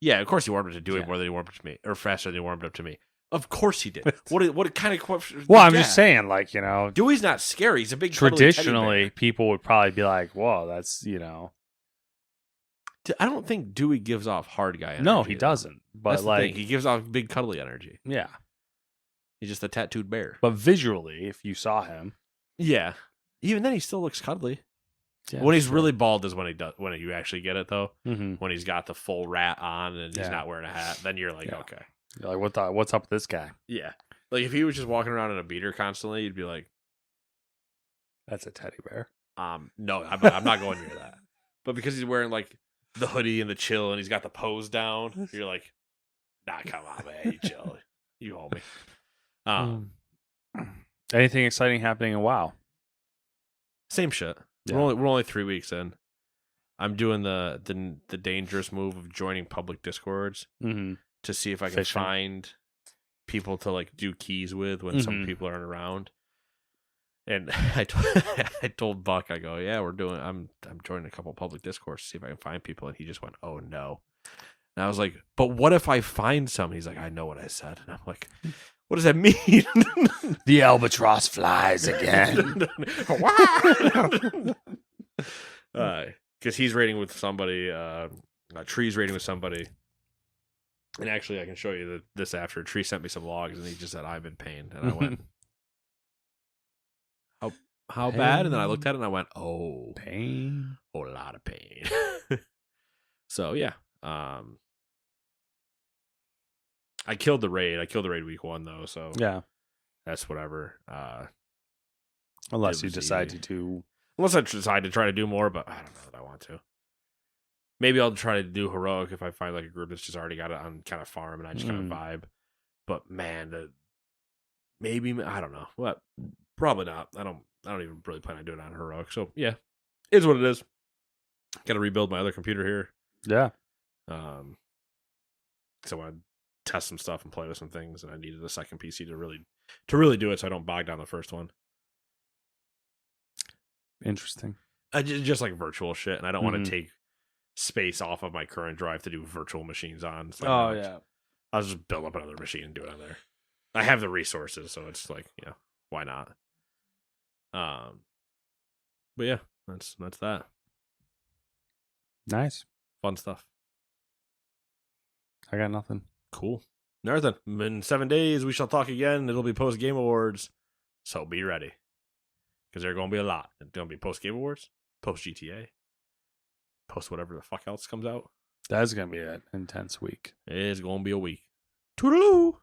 Yeah, of course he warmed up to Dewey more than he warmed up to me, or faster than he warmed up to me. Of course he did. What kind of question? Well, I'm just saying, like, Dewey's not scary. He's a big cuddly teddy traditionally, bear. people would probably be like, "Whoa, that's I don't think Dewey gives off hard guy energy. No, he though. doesn't. But That's the like, thing. He gives off big cuddly energy. yeah. He's just a tattooed bear. But visually, if you saw him, Yeah. Even then, he still looks cuddly. yeah, When he's sure. really bald is when you actually get it though. Mm-hmm. When he's got the full rat on and he's Yeah. not wearing a hat, then you're like, Yeah. okay, You're like, what's up with this guy? yeah. Like if he was just walking around in a beater constantly, you'd be like, That's a teddy bear. no, I'm not going near that. But because he's wearing like the hoodie and the chill and he's got the pose down, you're like, nah, come on, man, you chill, you hold me. Anything exciting happening in WoW? Same shit. Yeah. We're only 3 weeks in. I'm doing the dangerous move of joining public discords Mm-hmm. to see if I can Fishing. find people to like do keys with when some Mhm. people aren't around. And I told Buck, I go, yeah, I'm joining a couple public discourse to see if I can find people, and he just went, oh no. And I was like, but what if I find some? He's like, I know what I said, and I'm like, what does that mean? The albatross flies again. Because he's raiding with somebody, Tree's raiding with somebody. And actually, I can show you this after. Tree sent me some logs, and he just said, I'm in pain. And I went, how bad? And then I looked at it, and I went, oh, Pain. a lot of pain. So, yeah. I killed the raid. I killed the raid week 1, though, so Yeah. that's whatever. Unless It you was decide easy. to. Unless I decide to try to do more, but I don't know that I want to. Maybe I'll try to do heroic if I find like a group that's just already got it on kind of farm and I just kind of vibe. But man, maybe I don't know. What? Probably not. I don't even really plan on doing it on heroic. So yeah, is what it is. Got to rebuild my other computer here. Yeah. So I want to test some stuff and play with some things, and I needed a second PC to really do it, so I don't bog down the first one. Interesting. Just like virtual shit, and I don't want Mhm. to take space off of my current drive to do virtual machines on. It's like, Oh, no, yeah. I'll just build up another machine and do it on there. I have the resources, so it's like, why not? But yeah, that's that. Nice. Fun stuff. I got nothing. Cool. Nathan, in 7 days we shall talk again. It'll be post Game Awards, so be ready, because there are going to be a lot. It's going to be post Game Awards, post GTA, post whatever the fuck else comes out. That's going to be an intense week. It's going to be a week. Toodaloo!